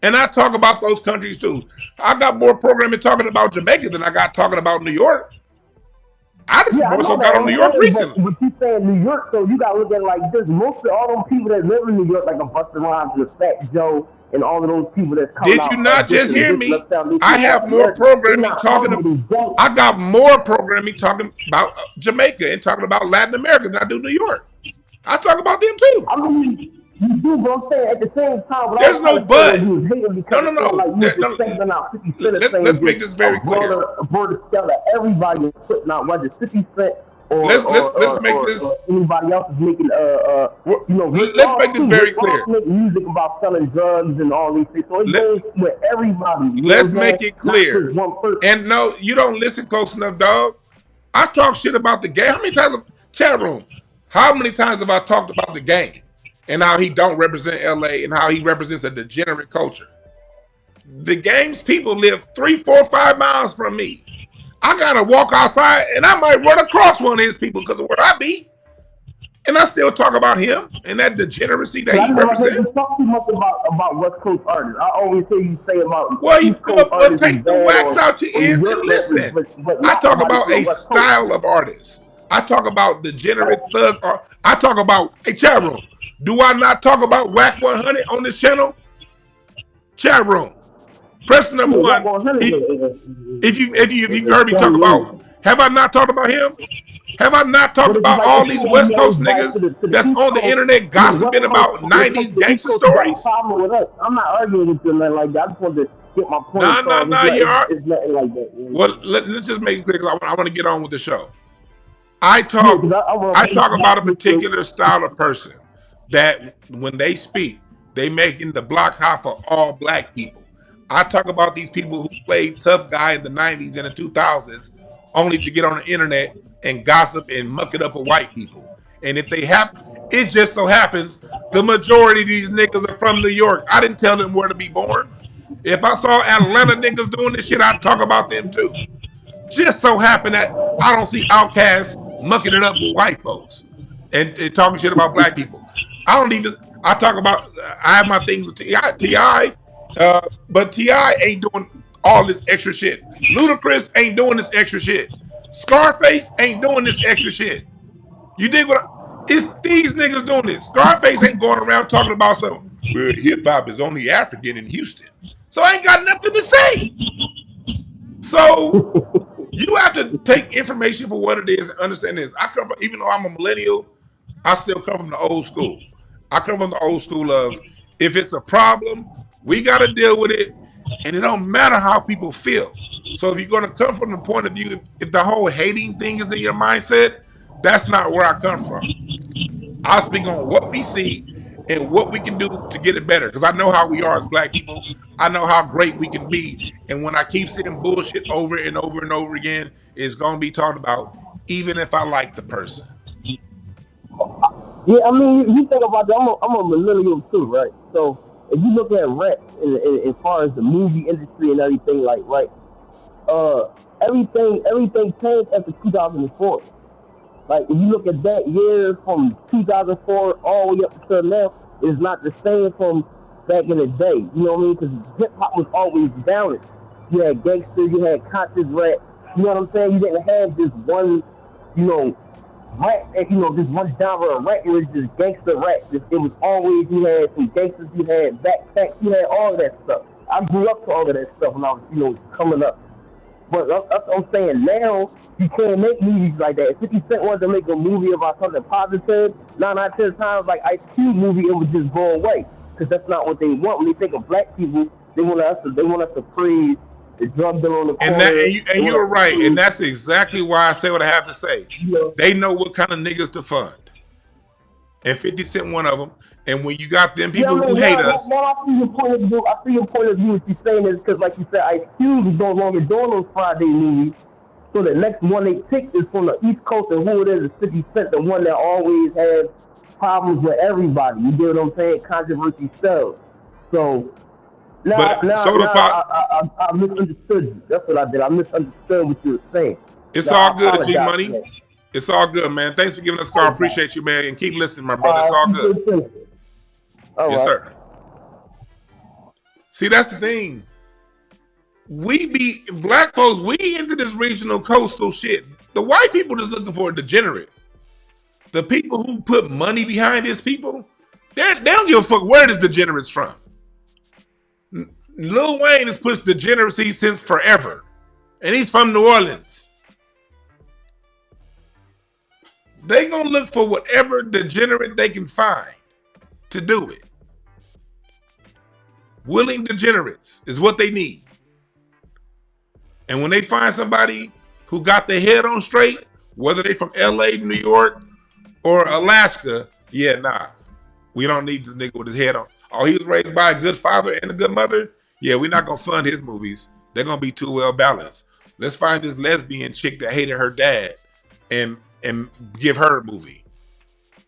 And I talk about those countries too. I got more programming talking about Jamaica than I got talking about New York. I just more so got on New York recently. But you saying New York, so you got to look at it like this. Most of all those people that live in New York, like a Busta Rhymes and a Fat Joe, and all of those people that's coming out. Did you not just hear me? I have more programming talking about. I got more programming talking about Jamaica and talking about Latin America than I do New York. I talk about them too. I mean, you do, but I'm saying at the same time. There's no but. No. Let's make this very clear. Everybody is putting out whether 50 Cent or let's make this. Anybody else is making let's make this very clear. Make music about selling drugs and all these things. So it goes with everybody. Let's make it clear. And no, you don't listen close enough, dog. I talk shit about the game. How many times chat room? How many times have I talked about the game and how he don't represent LA and how he represents a degenerate culture? The game's people live 3, 4, 5 miles from me. I gotta walk outside and I might run across one of his people because of where I be. And I still talk about him and that degeneracy that he represents. You talk too much about West Coast artists. I always hear you say about you take the wax out your ears and listen. I talk about a style of artists. I talk about degenerate thug. I talk about chat room. Do I not talk about Whack 100 on this channel? Chat room. Press number 1. If you heard me talk about, have I not talked about him? Have I not talked But it's about like all if these you West goes Coast back niggas to the that's East on the Coast, internet the West gossiping Coast, about when it comes 90s to the East gangster Coast, you got a stories? problem with us. I'm not arguing with you or nothing like that. I just wanted to get my point Nah, across. you are. It's nothing like that. Man. Well, let's just make it clear because I want to get on with the show. I Yeah, talk because I want I to talk about a black people. particular style of person that when they speak, they making the block hot for all black people. I talk about these people who played tough guy in the 90s and the 2000s only to get on the internet and gossip and muck it up with white people. And if they happen, it just so happens the majority of these niggas are from New York. I didn't tell them where to be born. If I saw Atlanta niggas doing this shit, I'd talk about them too. Just so happen that I don't see outcasts mucking it up with white folks and talking shit about black people. I don't even. I talk about. I have my things with Ti, but Ti ain't doing all this extra shit. Ludacris ain't doing this extra shit. Scarface ain't doing this extra shit. You dig what? It's these niggas doing this. Scarface ain't going around talking about something. Well, hip hop is only African in Houston, so I ain't got nothing to say. So you have to take information for what it is and understand this. I come from, even though I'm a millennial, I still come from the old school. I come from the old school of if it's a problem, we got to deal with it, and it don't matter how people feel. So if you're going to come from the point of view, if the whole hating thing is in your mindset, that's not where I come from. I speak on what we see and what we can do to get it better. Because I know how we are as black people. I know how great we can be. And when I keep seeing bullshit over and over and over again, it's going to be talked about, even if I like the person. Yeah, I mean, you think about that. I'm a millennial too, right? So if you look at rap as far as the movie industry and everything, like, right, everything changed after 2004. Like, if you look at that year from 2004 all the way up until now, it's not the same from back in the day. You know what I mean? Because hip-hop was always balanced. You had gangster, you had conscious rap. You know what I'm saying? You didn't have this one, rap, this one genre of rap. It was just gangster rap. It was always, you had some gangsters, you had backpacks, you had all of that stuff. I grew up to all of that stuff when I was, coming up. But I'm saying now, you can't make movies like that. If 50 Cent wanted to make a movie about something positive, 9 out of 10 times, like Ice Cube movie, it would just go away. Because that's not what they want. When they think of black people, they want us to praise the drug dealer on the corner. And you're right. And that's exactly why I say what I have to say. They know what kind of niggas to fund. And 50 Cent one of them. And when you got them people who hate us. I see your point of view. What you're saying is because, like you said, Ice Cube is no longer doing those Friday movies. So the next one they pick is from the East Coast, and who it is 50 Cent, the one that always has problems with everybody. You get what I'm saying? Controversy sells. So I misunderstood you. That's what I did. I misunderstood what you were saying. It's all good, G Money. It's all good, man. Thanks for giving us a call. Appreciate you, man. And keep listening, my brother. It's all good. Yes, sir. See, that's the thing. Black folks, we into this regional coastal shit. The white people just looking for a degenerate. The people who put money behind these people, they don't give a fuck where this degenerate's from. Lil Wayne has pushed degeneracy since forever. And he's from New Orleans. They gonna look for whatever degenerate they can find to do it. Willing degenerates is what they need. And when they find somebody who got their head on straight, whether they from LA, New York, or Alaska, we don't need this nigga with his head on. Oh, he was raised by a good father and a good mother? Yeah, we're not gonna fund his movies. They're gonna be too well balanced. Let's find this lesbian chick that hated her dad and give her a movie.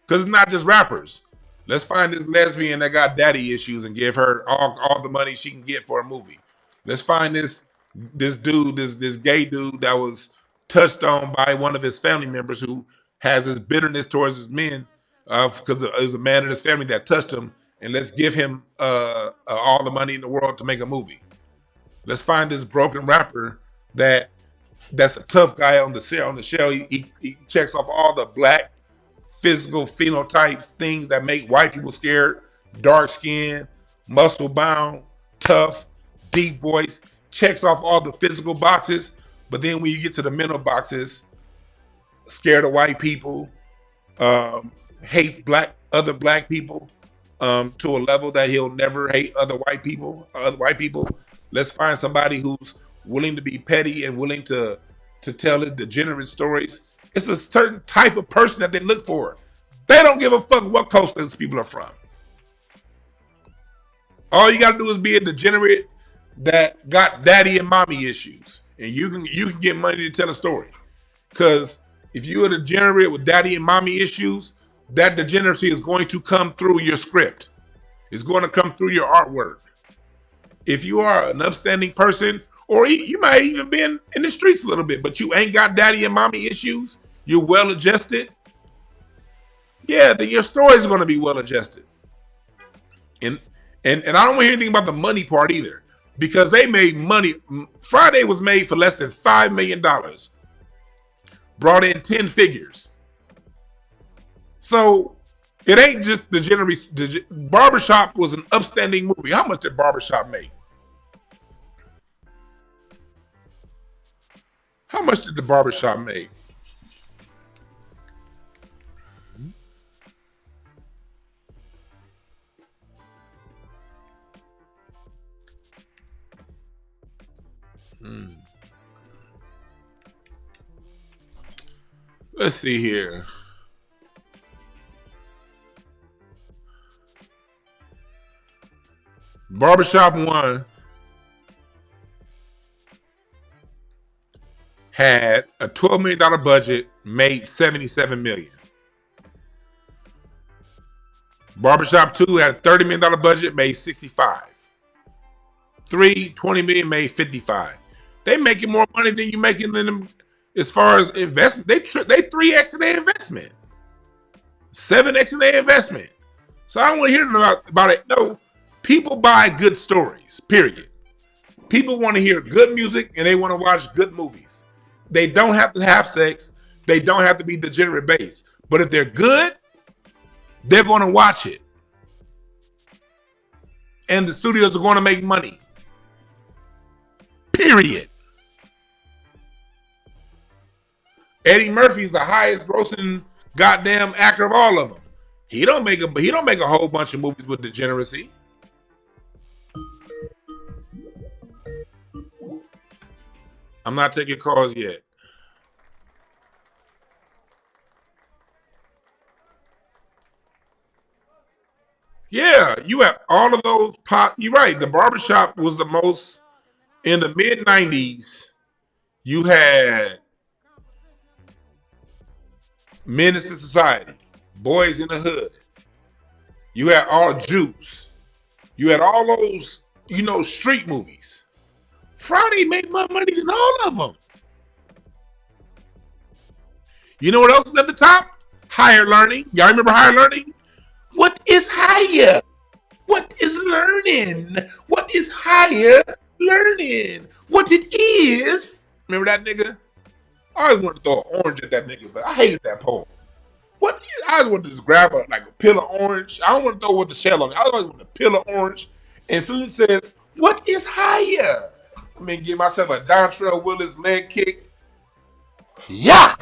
Because it's not just rappers. Let's find this lesbian that got daddy issues and give her all the money she can get for a movie. Let's find this dude, this gay dude that was touched on by one of his family members who has his bitterness towards his men because it was a man in his family that touched him, and let's give him all the money in the world to make a movie. Let's find this broken rapper that's a tough guy on the show. He checks off all the black physical phenotype things that make white people scared. Dark skin, muscle bound, tough, deep voice, checks off all the physical boxes. But then when you get to the mental boxes, scared of white people, hates other black people to a level that he'll never hate other white people. Let's find somebody who's willing to be petty and willing to tell his degenerate stories. It's a certain type of person that they look for. They don't give a fuck what coast those people are from. All you gotta do is be a degenerate that got daddy and mommy issues, and you can get money to tell a story. Because if you're a degenerate with daddy and mommy issues, that degeneracy is going to come through your script. It's going to come through your artwork. If you are an upstanding person, or you might even been in the streets a little bit, but you ain't got daddy and mommy issues, you're well adjusted, yeah, then your story is going to be well adjusted. And I don't want to hear anything about the money part either, because they made money. Friday was made for less than $5 million. Brought in 10 figures. So it ain't just Degeneracy. Barbershop was an upstanding movie. How much did Barbershop make? How much did the Barbershop make? Let's see here. Barbershop 1 had a $12 million budget, made $77 million. Barbershop 2 had a $30 million budget, made $65. 3, $20 million, made $55. They making more money than you making than them as far as investment. They 3x in their investment, 7x in their investment. So I don't want to hear about it. No, people buy good stories, period. People want to hear good music and they want to watch good movies. They don't have to have sex. They don't have to be degenerate based. But if they're good, they're going to watch it. And the studios are going to make money. Period. Eddie Murphy's the highest grossing goddamn actor of all of them. He don't make a whole bunch of movies with degeneracy. I'm not taking calls yet. Yeah, you have all of those pop. You're right. The Barbershop was the most in the mid 90s. You had Menace to Society, Boys in the Hood. You had all Juice. You had all those, street movies. Friday made more money than all of them. You know what else is at the top? Higher Learning. Y'all remember Higher Learning? What is higher? What is learning? What is higher learning? What it is? Remember that nigga? I always wanted to throw an orange at that nigga, but I hated that poem. I always wanted to just grab a peel of orange. I don't want to throw with the shell on it. I always want to peel of orange. And soon as it says, what is higher? I mean, give myself a Dontrell Willis leg kick. Yeah!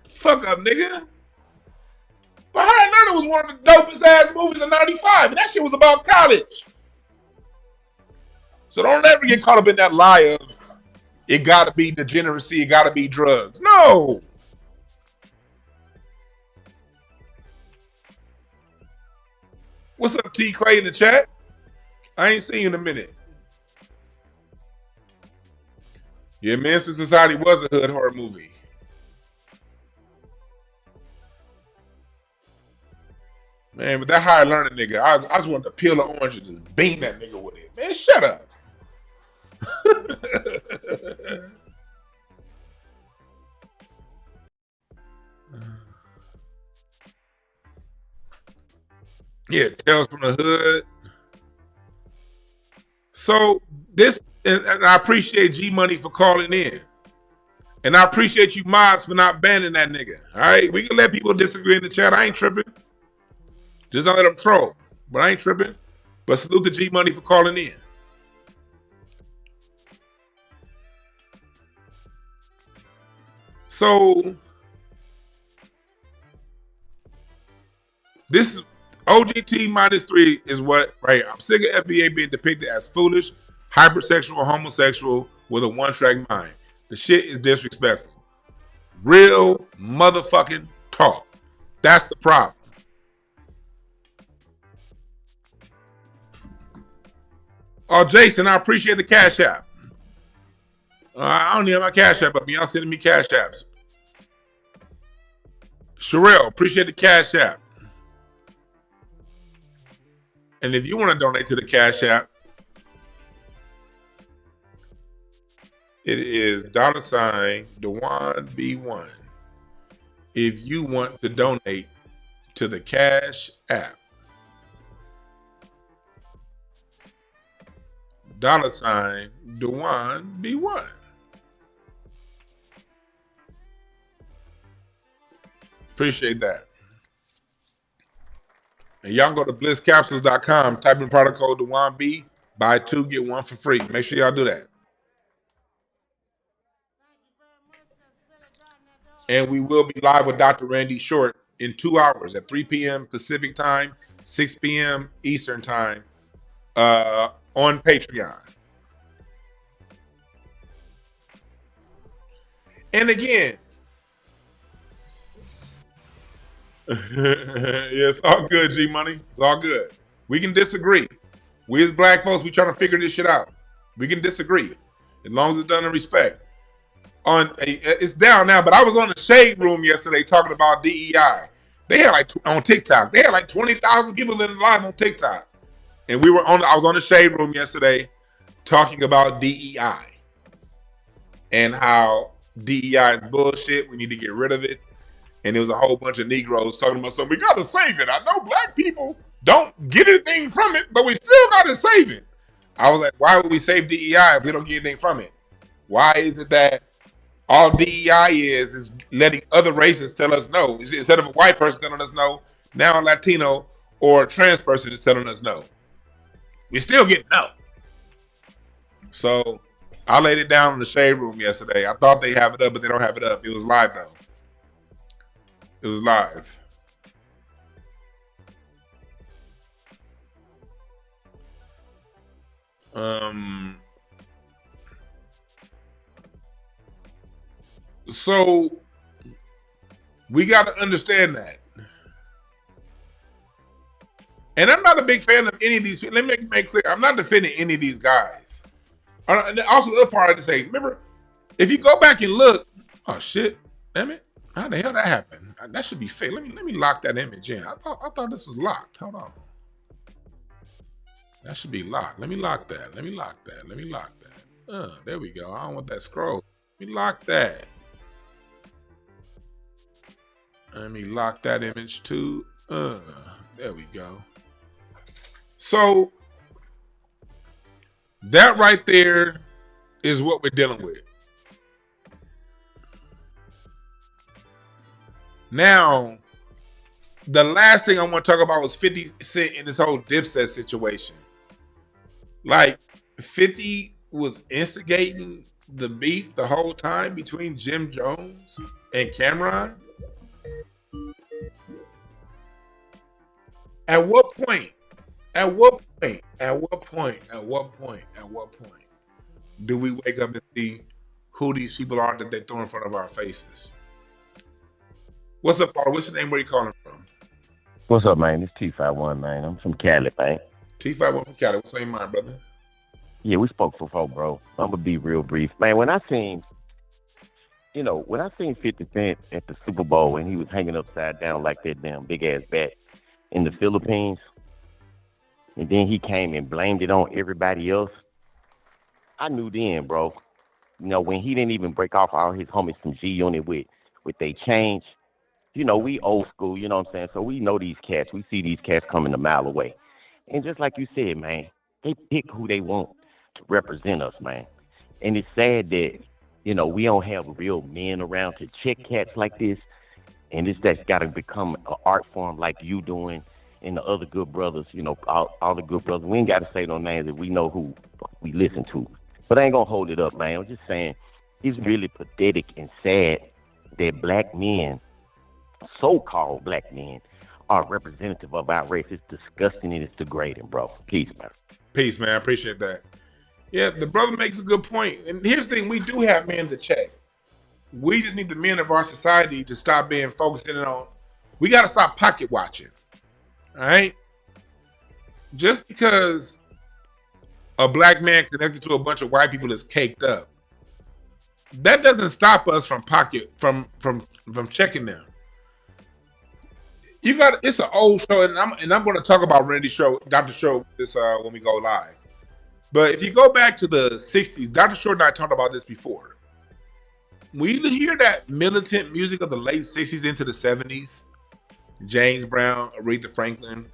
Fuck up, nigga. But Higher Learning was one of the dopest ass movies in 95, and that shit was about college. So don't ever get caught up in that lie of it gotta be degeneracy, it gotta be drugs. No. What's up, T. Clay in the chat? I ain't seen you in a minute. Yeah, Menace to Society was a hood horror movie. Man, but that Higher Learning nigga, I just wanted to peel the orange and just beam that nigga with it. Man, shut up. Yeah, Tales from the Hood. So this, and I appreciate G Money for calling in. And I appreciate you mods for not banning that nigga. All right, we can let people disagree in the chat. I ain't tripping. Just don't let them troll. But I ain't tripping. But salute to G Money for calling in. So This OGT -3 is what, right? I'm sick of FBA being depicted as foolish, hypersexual, homosexual with a one-track mind. The shit is disrespectful. Real motherfucking talk. That's the problem. Oh, Jason, I appreciate the Cash App. I don't need my Cash App, but y'all sending me Cash Apps. Sherelle, appreciate the Cash App. And if you want to donate to the Cash App, it is $DewanB1. If you want to donate to the Cash App, $DewanB1. Appreciate that. And y'all go to blisscapsules.com, type in product code DewanB, buy 2, get 1 for free. Make sure y'all do that. And we will be live with Dr. Randy Short in 2 hours at 3 p.m. Pacific time, 6 p.m. Eastern time on Patreon. And again, yeah, it's all good, G Money. It's all good. We can disagree. We as black folks, we trying to figure this shit out. We can disagree as long as it's done in respect. It's down now, but I was on the Shade Room yesterday talking about DEI. They had on TikTok. They had 20,000 people in live on TikTok, and I was on the Shade Room yesterday talking about DEI and how DEI is bullshit. We need to get rid of it. And there was a whole bunch of Negroes talking about something. We got to save it. I know black people don't get anything from it, but we still got to save it. I was like, why would we save DEI if we don't get anything from it? Why is it that all DEI is letting other races tell us no? Instead of a white person telling us no, now a Latino or a trans person is telling us no. We still get no. So I laid it down in the Shade Room yesterday. I thought they have it up, but they don't have it up. It was live though. It was live. So we got to understand that. And I'm not a big fan of any of these people. Let me make clear, I'm not defending any of these guys. And also, the other part to say, remember, if you go back and look, oh shit, damn it. How the hell that happened? That should be fake. Let me lock that image in. I thought this was locked. Hold on. That should be locked. Let me lock that. Let me lock that. There we go. I don't want that scroll. Let me lock that. Let me lock that image too. There we go. So that right there is what we're dealing with. Now, the last thing I want to talk about was 50 Cent in this whole Dipset situation. Like, 50 was instigating the beef the whole time between Jim Jones and Cameron. At what point do we wake up and see who these people are that they throw in front of our faces? What's up, Paul? What's your name? Where you calling from? What's up, man? It's T51, man. I'm from Cali, man. T51 from Cali. What's on your mind, brother? Yeah, we spoke before, bro. I'm gonna be real brief, man. When I seen 50 Cent at the Super Bowl and he was hanging upside down like that damn big ass bat in the Philippines, and then he came and blamed it on everybody else, I knew then, bro. When he didn't even break off all his homies from G Unit with they change. We old school, you know what I'm saying? So we know these cats. We see these cats coming a mile away. And just like you said, man, they pick who they want to represent us, man. And it's sad that, we don't have real men around to check cats like this. And that's got to become an art form like you doing and the other good brothers, all the good brothers. We ain't got to say no names if we know who we listen to. But I ain't going to hold it up, man. I'm just saying it's really pathetic and sad that black men, so-called black men, are representative of our race. It's disgusting and it's degrading, bro. Peace, man. Peace, man. I appreciate that. Yeah, the brother makes a good point. And here's the thing, we do have men to check. We just need the men of our society to stop being focused in on. We got to stop pocket watching. All right? Just because a black man connected to a bunch of white people is caked up, that doesn't stop us from checking them. You got it's an old show, and I'm going to talk about Dr. Show this when we go live. But if you go back to the 60s, Dr. Short and I talked about this before. We hear that militant music of the late 60s into the 70s, James Brown, Aretha Franklin,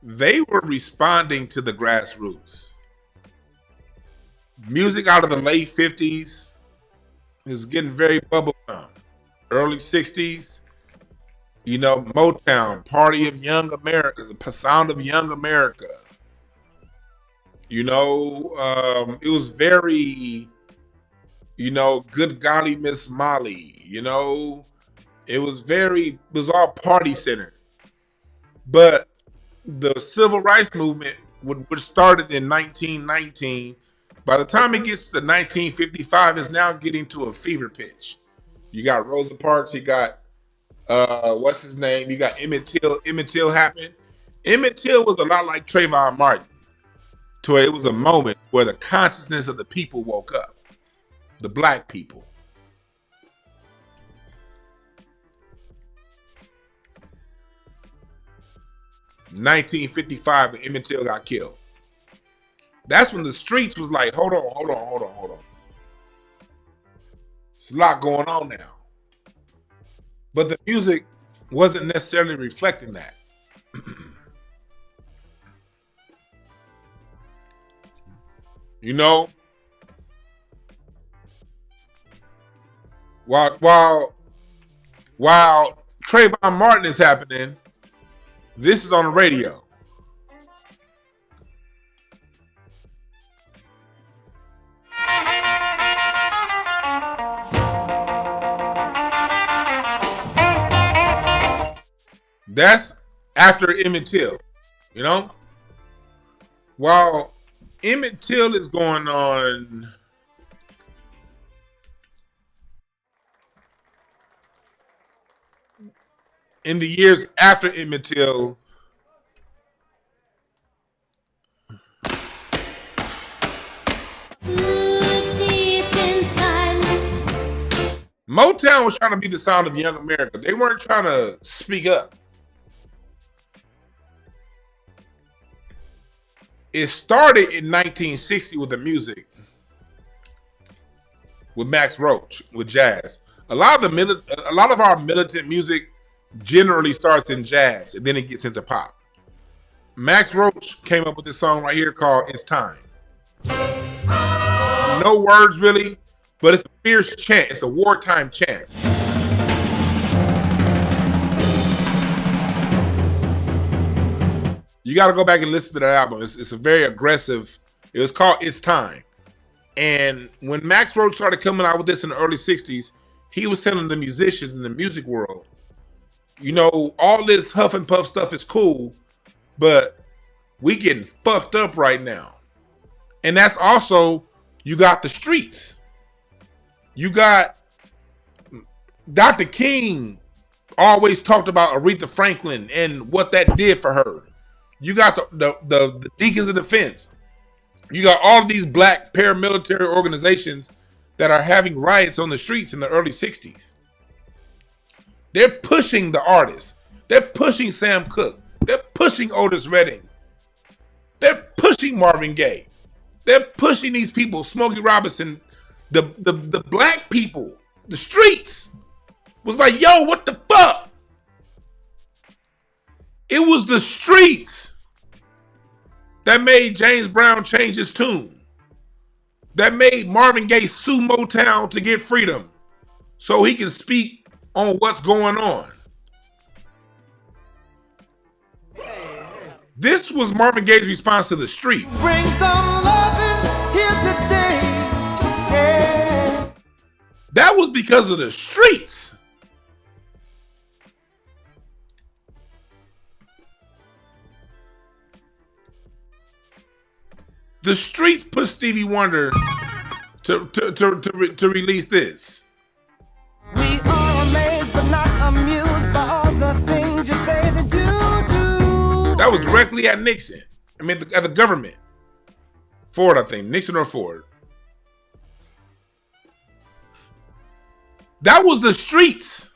they were responding to the grassroots. Music out of the late 50s is getting very bubblegum. Early 60s, Motown, Party of Young America, the sound of Young America. It was very, Good Golly Miss Molly. It was all party centered. But the civil rights movement which started in 1919, by the time it gets to 1955, it's now getting to a fever pitch. You got Rosa Parks, you got what's his name? You got Emmett Till. Emmett Till happened. Emmett Till was a lot like Trayvon Martin, to where it was a moment where the consciousness of the people woke up, the black people. In 1955, when Emmett Till got killed. That's when the streets was like, hold on. There's a lot going on now. But the music wasn't necessarily reflecting that. While Trayvon Martin is happening, this is on the radio. That's after Emmett Till, While Emmett Till is going on, in the years after Emmett Till, Motown was trying to be the sound of Young America. They weren't trying to speak up. It started in 1960 with the music, with Max Roach, with jazz. A lot of our militant music generally starts in jazz, and then it gets into pop. Max Roach came up with this song right here called "It's Time." No words really, but it's a fierce chant. It's a wartime chant. You got to go back and listen to that album. It's a very aggressive. It was called "It's Time." And when Max Roach started coming out with this in the early 60s, he was telling the musicians in the music world, all this huff and puff stuff is cool, but we getting fucked up right now. And that's also, you got the streets. You got Dr. King always talked about Aretha Franklin and what that did for her. You got the Deacons of Defense. You got all of these black paramilitary organizations that are having riots on the streets in the early 60s. They're pushing the artists. They're pushing Sam Cooke. They're pushing Otis Redding. They're pushing Marvin Gaye. They're pushing these people, Smokey Robinson. The black people, the streets, was like, yo, what the fuck? It was the streets that made James Brown change his tune. That made Marvin Gaye sue Motown to get freedom so he can speak on what's going on. This was Marvin Gaye's response to the streets. Bring some loving here today. Yeah. That was because of the streets. The streets pushed Stevie Wonder to release this. We are amazed but not amused by all the things you say that you do. That was directly at Nixon. I mean, at the government. Ford, I think. Nixon or Ford. That was the streets.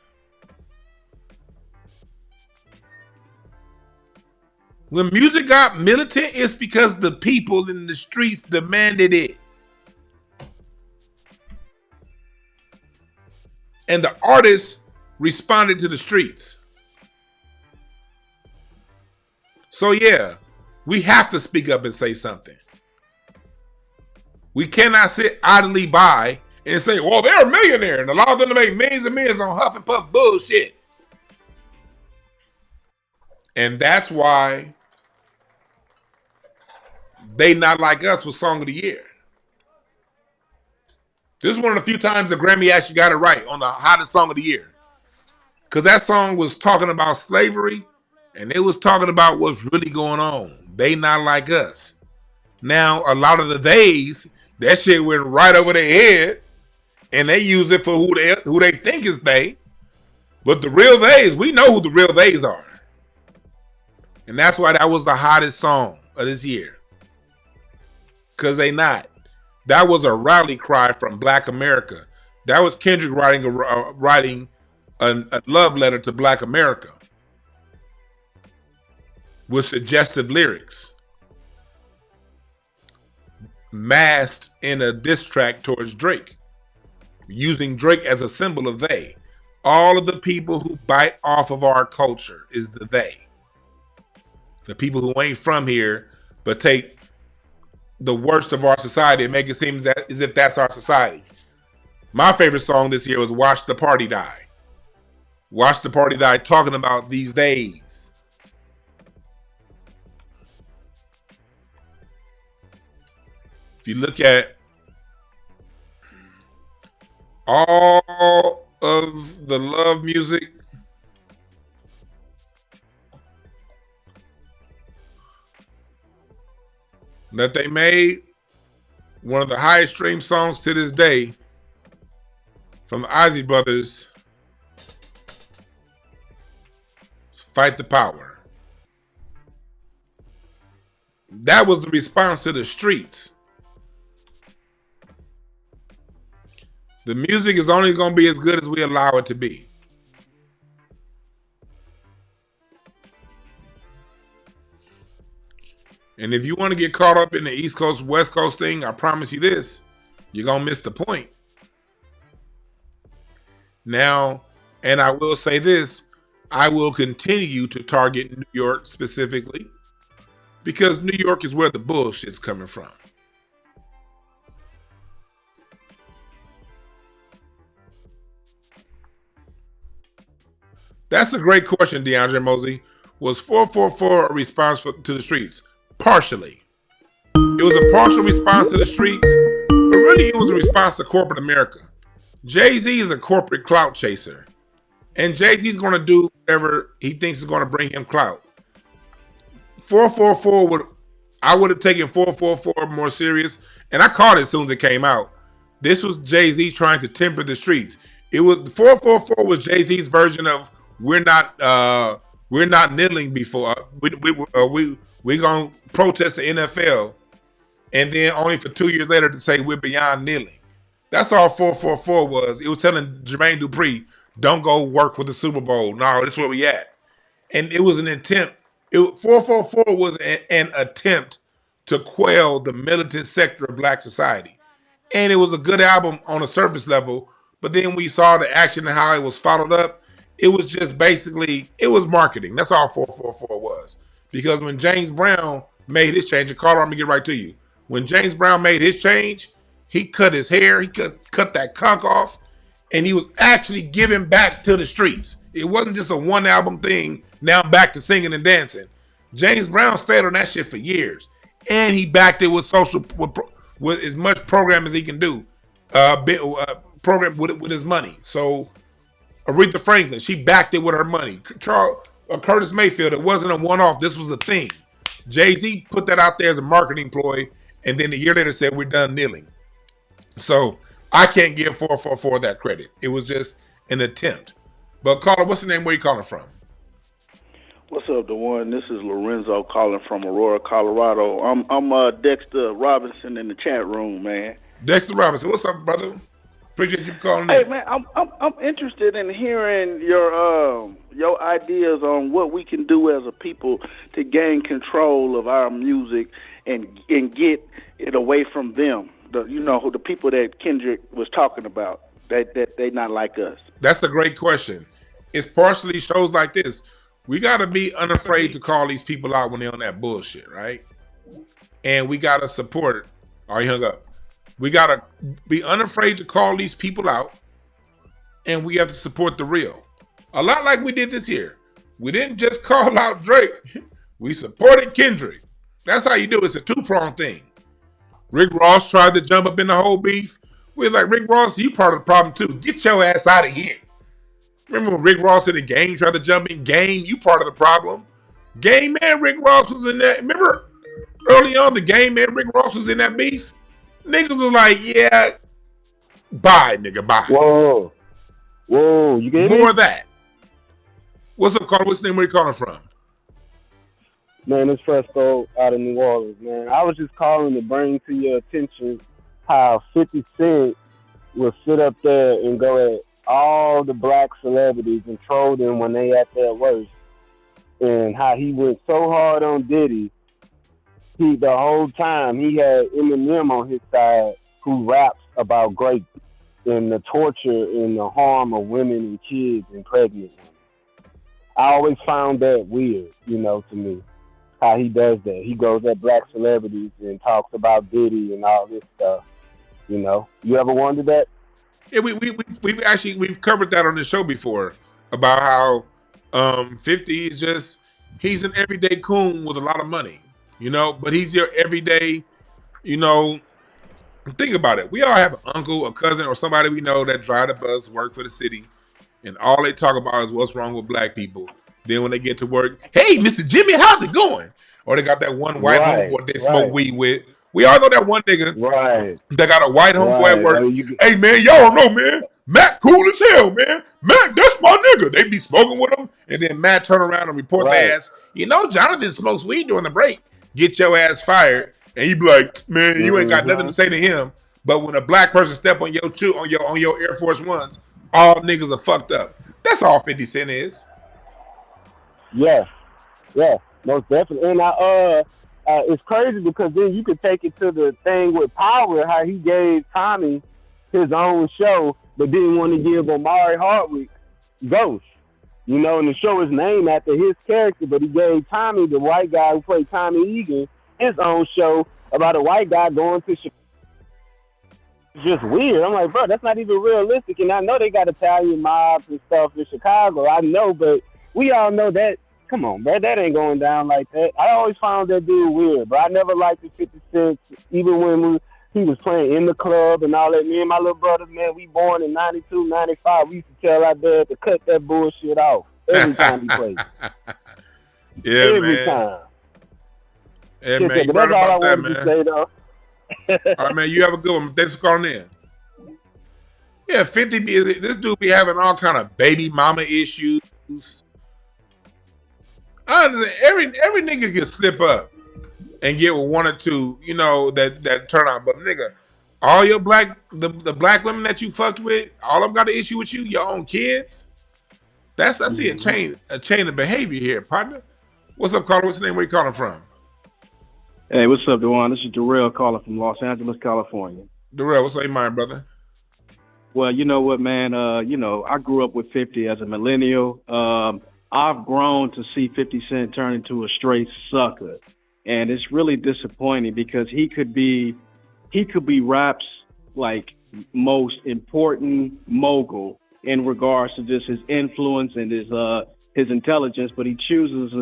When music got militant, it's because the people in the streets demanded it. And the artists responded to the streets. So yeah, we have to speak up and say something. We cannot sit idly by and say, well, they're a millionaire and allow them to make millions and millions on Huff and Puff bullshit. And that's why They Not Like Us was Song of the Year. This is one of the few times the Grammy actually got it right on the hottest song of the year. Because that song was talking about slavery and it was talking about what's really going on. They Not Like Us. Now, a lot of the days, that shit went right over their head and they use it for who they think is they. But the real theys, we know who the real theys are. And that's why that was the hottest song of this year. Because they not. That was a rally cry from Black America. That was Kendrick writing a love letter to Black America with suggestive lyrics, masked in a diss track towards Drake, using Drake as a symbol of they. All of the people who bite off of our culture is the they. The people who ain't from here, but take the worst of our society and make it seem as if that's our society. My favorite song this year was Watch the Party Die. Watch the Party Die, talking about these days. If you look at all of the love music, that they made, one of the highest streamed songs to this day from the Ozzy Brothers is Fight the Power. That was the response to the streets. The music is only going to be as good as we allow it to be. And if you want to get caught up in the East Coast, West Coast thing, I promise you this, you're going to miss the point. Now, and I will say this, I will continue to target New York specifically because New York is where the bullshit's coming from. That's a great question, DeAndre Mosey. Was 444 a response to the streets? Partially. It was a partial response to the streets, but really it was a response to corporate America. Jay-Z is a corporate clout chaser, and Jay-Z's going to do whatever he thinks is going to bring him clout. 444 I would have taken 444 more serious, and I caught it as soon as it came out. This was Jay-Z trying to temper the streets. It was 444 was Jay-Z's version of we're not kneeling before we're gonna protest the NFL, and then only for 2 years later to say we're beyond kneeling. That's all 444 was. It was telling Jermaine Dupri, don't go work with the Super Bowl. No, that's where we at. And it was an attempt. 444 was an attempt to quell the militant sector of Black society. And it was a good album on a surface level, but then we saw the action and how it was followed up. It was just basically, it was marketing. That's all 444 was. Because when James Brown made his change, and Carter, I'm going to get right to you. When James Brown made his change, he cut his hair, he cut that conch off, and he was actually giving back to the streets. It wasn't just a one album thing, now I'm back to singing and dancing. James Brown stayed on that shit for years. And he backed it with with as much program as he can do, program with his money. So Aretha Franklin, she backed it with her money. Curtis Mayfield, it wasn't a one-off. This was a thing. Jay-Z put that out there as a marketing ploy, and then a year later said we're done kneeling. So I can't give 444 that credit. It was just an attempt. But caller, what's the name? Where you calling from? What's up, DeWan? This is Lorenzo calling from Aurora, Colorado. I'm Dexter Robinson in the chat room, man. Dexter Robinson, what's up, brother? Appreciate you for calling Hey, in. man, I'm interested in hearing your ideas on what we can do as a people to gain control of our music and get it away from them. The people that Kendrick was talking about, that they not like us. That's a great question. It's partially shows like this. We got to be unafraid to call these people out when they're on that bullshit, right? And we got to support it. Oh, he hung up. We got to be unafraid to call these people out, and we have to support the real. A lot like we did this year. We didn't just call out Drake. We supported Kendrick. That's how you do it. It's a two-pronged thing. Rick Ross tried to jump up in the whole beef. We was like, Rick Ross, you part of the problem too. Get your ass out of here. Remember when Rick Ross in the Game tried to jump in? Game, you part of the problem. Game and Rick Ross was in that. Remember early on, the Game and Rick Ross was in that beef? Niggas was like, yeah, bye, nigga, bye. Whoa, you get More of that. What's up, caller? What's the name? Where you calling from? Man, it's Fresco out of New Orleans, man. I was just calling to bring to your attention how 50 Cent will sit up there and go at all the black celebrities and troll them when they at their worst, and how he went so hard on Diddy. The whole time he had Eminem on his side, who raps about great and the torture and the harm of women and kids and pregnant women. I always found that weird, to me, how he does that. He goes at black celebrities and talks about Diddy and all this stuff. You ever wondered that? Yeah, we've covered that on the show before about how 50 is he's an everyday coon with a lot of money, but he's your everyday, think about it. We all have an uncle, a cousin, or somebody we know that drive the bus, work for the city, and all they talk about is what's wrong with black people. Then when they get to work, hey, Mr. Jimmy, how's it going? Or they got that one white homeboy they smoke weed with. We all know that one nigga that got a white homeboy at work. Hey, man, y'all don't know, man. Matt cool as hell, man. Matt, that's my nigga. They be smoking with him. And then Matt turn around and report their ass. Jonathan smokes weed during the break. Get your ass fired. And you be like, man, you ain't got nothing to say to him. But when a black person step on your Air Force Ones, all niggas are fucked up. That's all 50 Cent is. Yeah, most definitely. And it's crazy because then you could take it to the thing with Power, how he gave Tommy his own show, but didn't want to give Omari Hardwick Ghost. And the show is named after his character, but he gave Tommy, the white guy who played Tommy Egan, his own show about a white guy going to Chicago. It's just weird. I'm like, bro, that's not even realistic. And I know they got Italian mobs and stuff in Chicago. I know, but we all know that. Come on, bro, that ain't going down like that. I always found that dude weird, but I never liked the 50 Cent, even when he was playing in the club and all that. Me and my little brothers, man, we born in 92, 95. We used to tell our dad to cut that bullshit off every time he played. Every time. Yeah, man, you right about that, man. Say, though. All right, man, you have a good one. Thanks for calling in. Yeah, 50, this dude be having all kind of baby mama issues. Every nigga can slip up and get with one or two, that turn out. But nigga, all your the black women that you fucked with, all of them got an issue with you, your own kids. I see a chain of behavior here, partner. What's up, caller? What's the name? Where you calling from? Hey, what's up, DeWan? This is Darrell calling from Los Angeles, California. Darrell, what's on your mind, brother? Well, you know what, man? I grew up with 50 as a millennial. I've grown to see 50 Cent turn into a straight sucker. And it's really disappointing because he could be rap's like most important mogul in regards to just his influence and his intelligence, but he chooses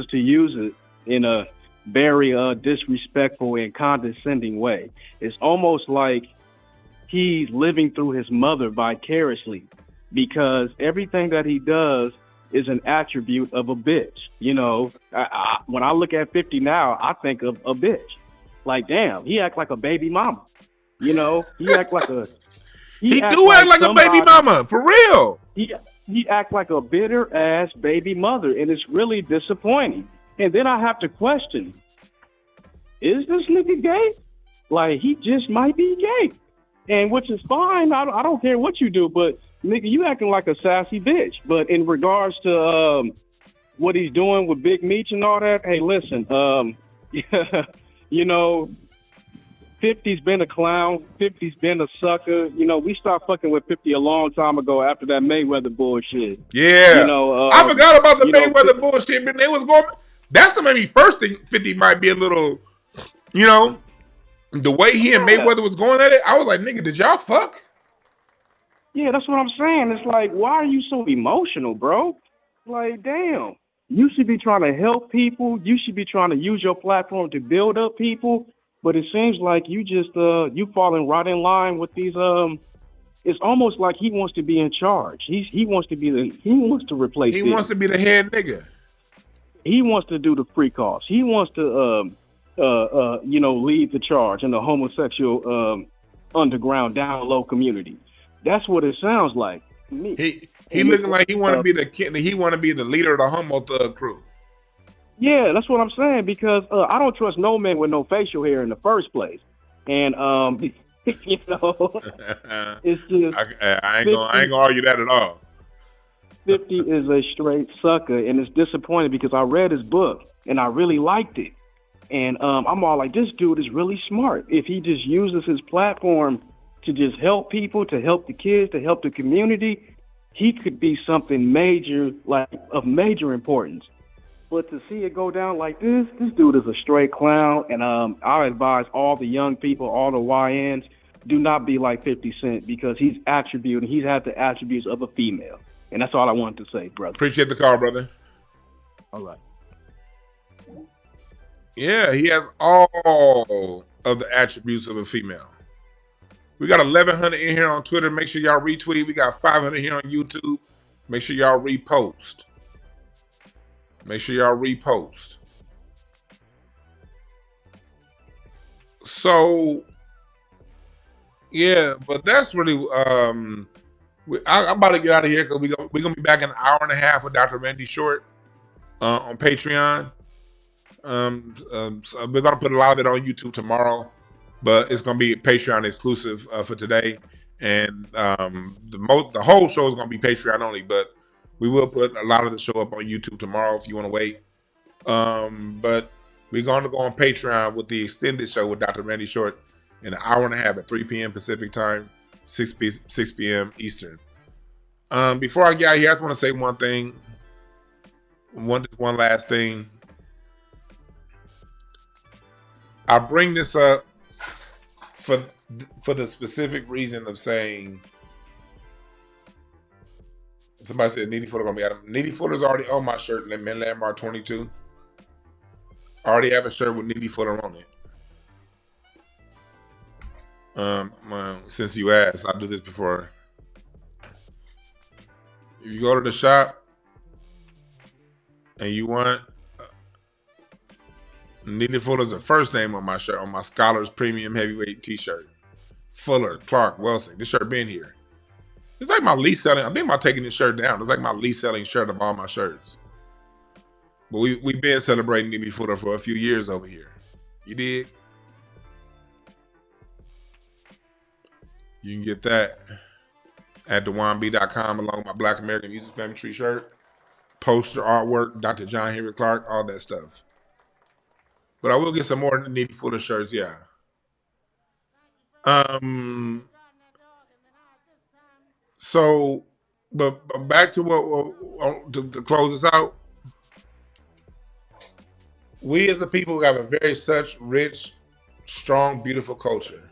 to use it in a very disrespectful and condescending way. It's almost like he's living through his mother vicariously, because everything that he does is an attribute of a bitch. When I look at 50 now, I think of a bitch. Like, damn, he act like a baby mama. You know, he act like a He do act like a baby mama, for real. He act like a bitter ass baby mother, and it's really disappointing. And then I have to question: is this nigga gay? Like, he just might be gay, and which is fine. I don't care what you do, but nigga, you acting like a sassy bitch. But in regards to what he's doing with Big Meech and all that, hey, listen, you know, 50's been a clown. 50's been a sucker. You know, we stopped fucking with 50 a long time ago after that Mayweather bullshit. Yeah. You know, I forgot about the Mayweather bullshit, but they was going. That's the maybe first thing 50 might be a little, you know, the way he and Mayweather was going at it. I was like, nigga, did y'all fuck? Yeah, that's what I'm saying. It's like, why are you so emotional, bro? Like, damn. You should be trying to help people. You should be trying to use your platform to build up people. But it seems like you just you falling right in line with these it's almost like he wants to be in charge. He wants to replace. He wants to be the head nigga. He wants to do the free calls. He wants to you know, lead the charge in the homosexual underground down low community. That's what it sounds like to me. He looking like he want to be the kid. He want to be the leader of the homo thug crew. Yeah, that's what I'm saying, because I don't trust no man with no facial hair in the first place. And you know, it's just I ain't gonna argue that at all. 50 is a straight sucker, and it's disappointing because I read his book and I really liked it. And I'm all like, this dude is really smart. If he just uses his platform to just help people, to help the kids, to help the community, he could be something major, like of major importance. But to see it go down like this dude is a straight clown. And I advise all the young people, all the YNs, do not be like 50 Cent, because he's had the attributes of a female. And that's all I wanted to say, brother. Appreciate the call, brother. All right. Yeah, he has all of the attributes of a female. We got 1,100 in here on Twitter. Make sure y'all retweet. We got 500 here on YouTube. Make sure y'all repost. Make sure y'all repost. So, yeah, but that's really, I'm about to get out of here because we're going to be back in an hour and a half with Dr. Randy Short on Patreon. So we're going to put a lot of it on YouTube tomorrow, but it's going to be Patreon exclusive for today. And the whole show is going to be Patreon only, but we will put a lot of the show up on YouTube tomorrow if you want to wait. But we're going to go on Patreon with the extended show with Dr. Randy Short in an hour and a half at 3 p.m. Pacific time, 6 p.m. Eastern. Before I get out here, I just want to say one thing. One last thing. I bring this up for the specific reason of saying, somebody said Needy Footer gonna be Adam. Needy Footer's already on my shirt, Men Landmark 22. I already have a shirt with Needy Footer on it. Since you asked, I'll do this before. If you go to the shop and you want Needy Fuller's the first name on my shirt, on my Scholars Premium Heavyweight t-shirt. Fuller, Clark, Wilson. This shirt been here. It's like my least selling. I think about taking this shirt down. It's like my least selling shirt of all my shirts. But we've been celebrating Needy Fuller for a few years over here. You dig? You can get that at thewanb.com along with my Black American Music Family Tree shirt, poster, artwork, Dr. John Henry Clark, all that stuff. But I will get some more Needy Fuller shirts, yeah. So, but back to what to close this out. We as a people have a very such rich, strong, beautiful culture,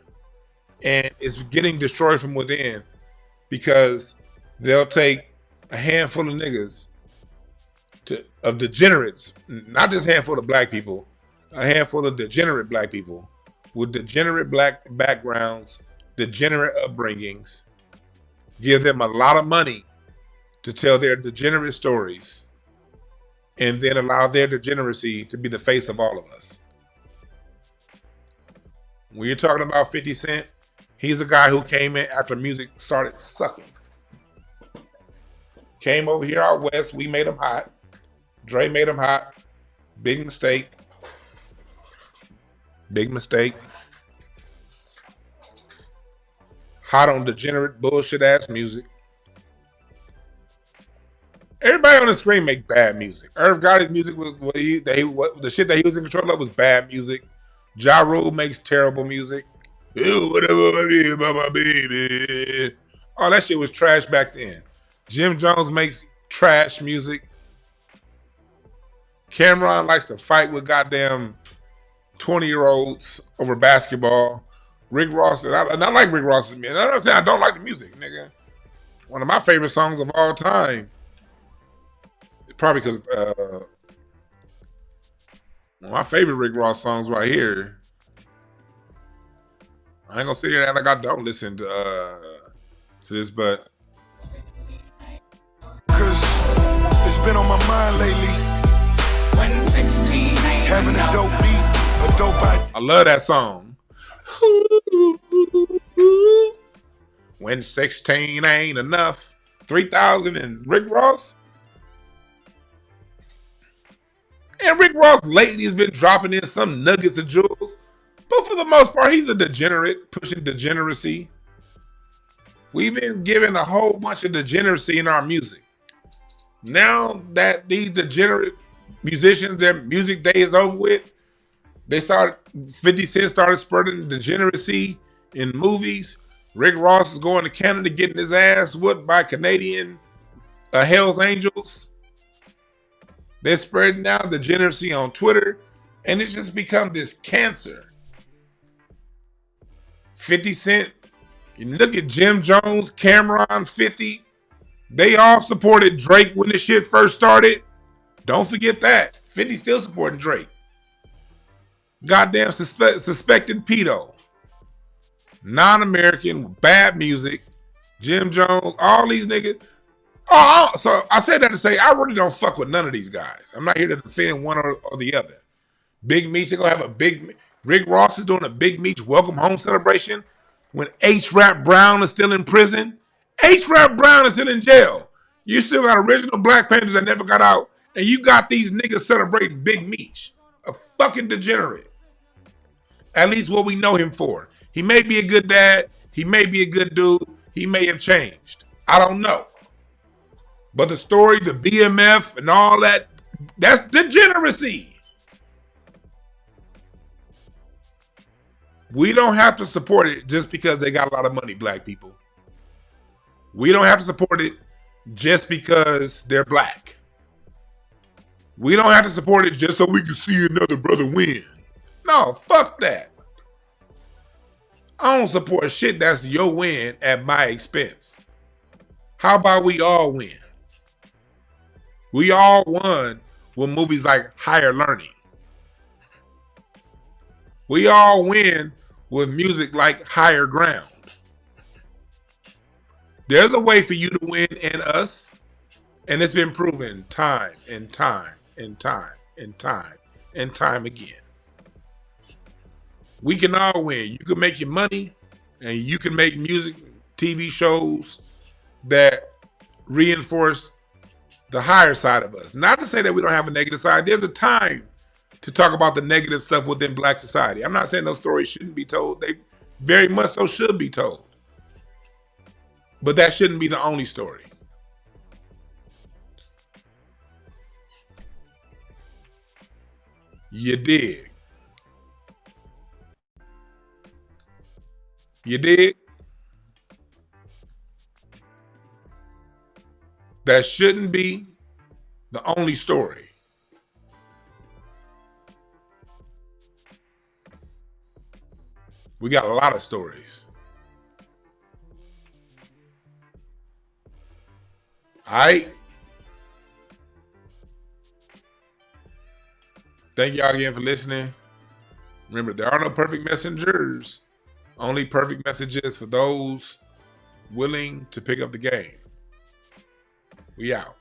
and it's getting destroyed from within because they'll take a handful of niggas of degenerates, not just a handful of black people, a handful of degenerate black people with degenerate black backgrounds, degenerate upbringings, give them a lot of money to tell their degenerate stories, and then allow their degeneracy to be the face of all of us. When you're talking about 50 Cent, he's a guy who came in after music started sucking. Came over here out west, we made him hot. Dre made him hot. Big mistake. Big mistake. Hot on degenerate bullshit ass music. Everybody on the screen make bad music. Irv Gotti's music was the shit that he was in control of was bad music. Ja Rule makes terrible music. Ew, whatever I mean about my baby. Oh, that shit was trash back then. Jim Jones makes trash music. Cameron likes to fight with goddamn 20-year-olds over basketball. Rick Ross, and I like Rick Ross's music. I'm not saying I don't like the music, nigga. One of my favorite songs of all time. Probably because one of my favorite Rick Ross songs right here. I ain't gonna sit here and act like I don't listen to this, but cause it's been on my mind lately. When 16 ain't having a dope beat, a dope idea. I love that song. When 16 ain't enough. 3,000 and Rick Ross. And Rick Ross lately has been dropping in some nuggets of jewels. But for the most part, he's a degenerate, pushing degeneracy. We've been given a whole bunch of degeneracy in our music. Now that these degenerate musicians, their music day is over with, 50 Cent started spreading degeneracy in movies. Rick Ross is going to Canada getting his ass whooped by Canadian Hells Angels. They're spreading out degeneracy on Twitter, and it's just become this cancer. 50 Cent, you look at Jim Jones, Cameron, 50. They all supported Drake when the shit first started. Don't forget that. 50 still supporting Drake. Goddamn suspected pedo. Non-American with bad music. Jim Jones, all these niggas. So I said that to say I really don't fuck with none of these guys. I'm not here to defend one or the other. Big Meech, they're gonna have a big. Rick Ross is doing a Big Meech welcome home celebration when H-Rap Brown is still in prison. H-Rap Brown is still in jail. You still got original Black Panthers that never got out, and you got these niggas celebrating Big Meech, a fucking degenerate. At least what we know him for. He may be a good dad. He may be a good dude. He may have changed. I don't know. But the story, the BMF and all that, that's degeneracy. We don't have to support it just because they got a lot of money, black people. We don't have to support it just because they're black. We don't have to support it just so we can see another brother win. No, fuck that. I don't support shit that's your win at my expense. How about we all win? We all won with movies like Higher Learning. We all win with music like Higher Ground. There's a way for you to win and us, and it's been proven time and time and time and time and time again. We can all win. You can make your money, and you can make music, TV shows that reinforce the higher side of us. Not to say that we don't have a negative side. There's a time to talk about the negative stuff within black society. I'm not saying those stories shouldn't be told. They very much so should be told. But that shouldn't be the only story. You dig? You dig? That shouldn't be the only story. We got a lot of stories. All right. Thank y'all again for listening. Remember, there are no perfect messengers, only perfect messages for those willing to pick up the game. We out.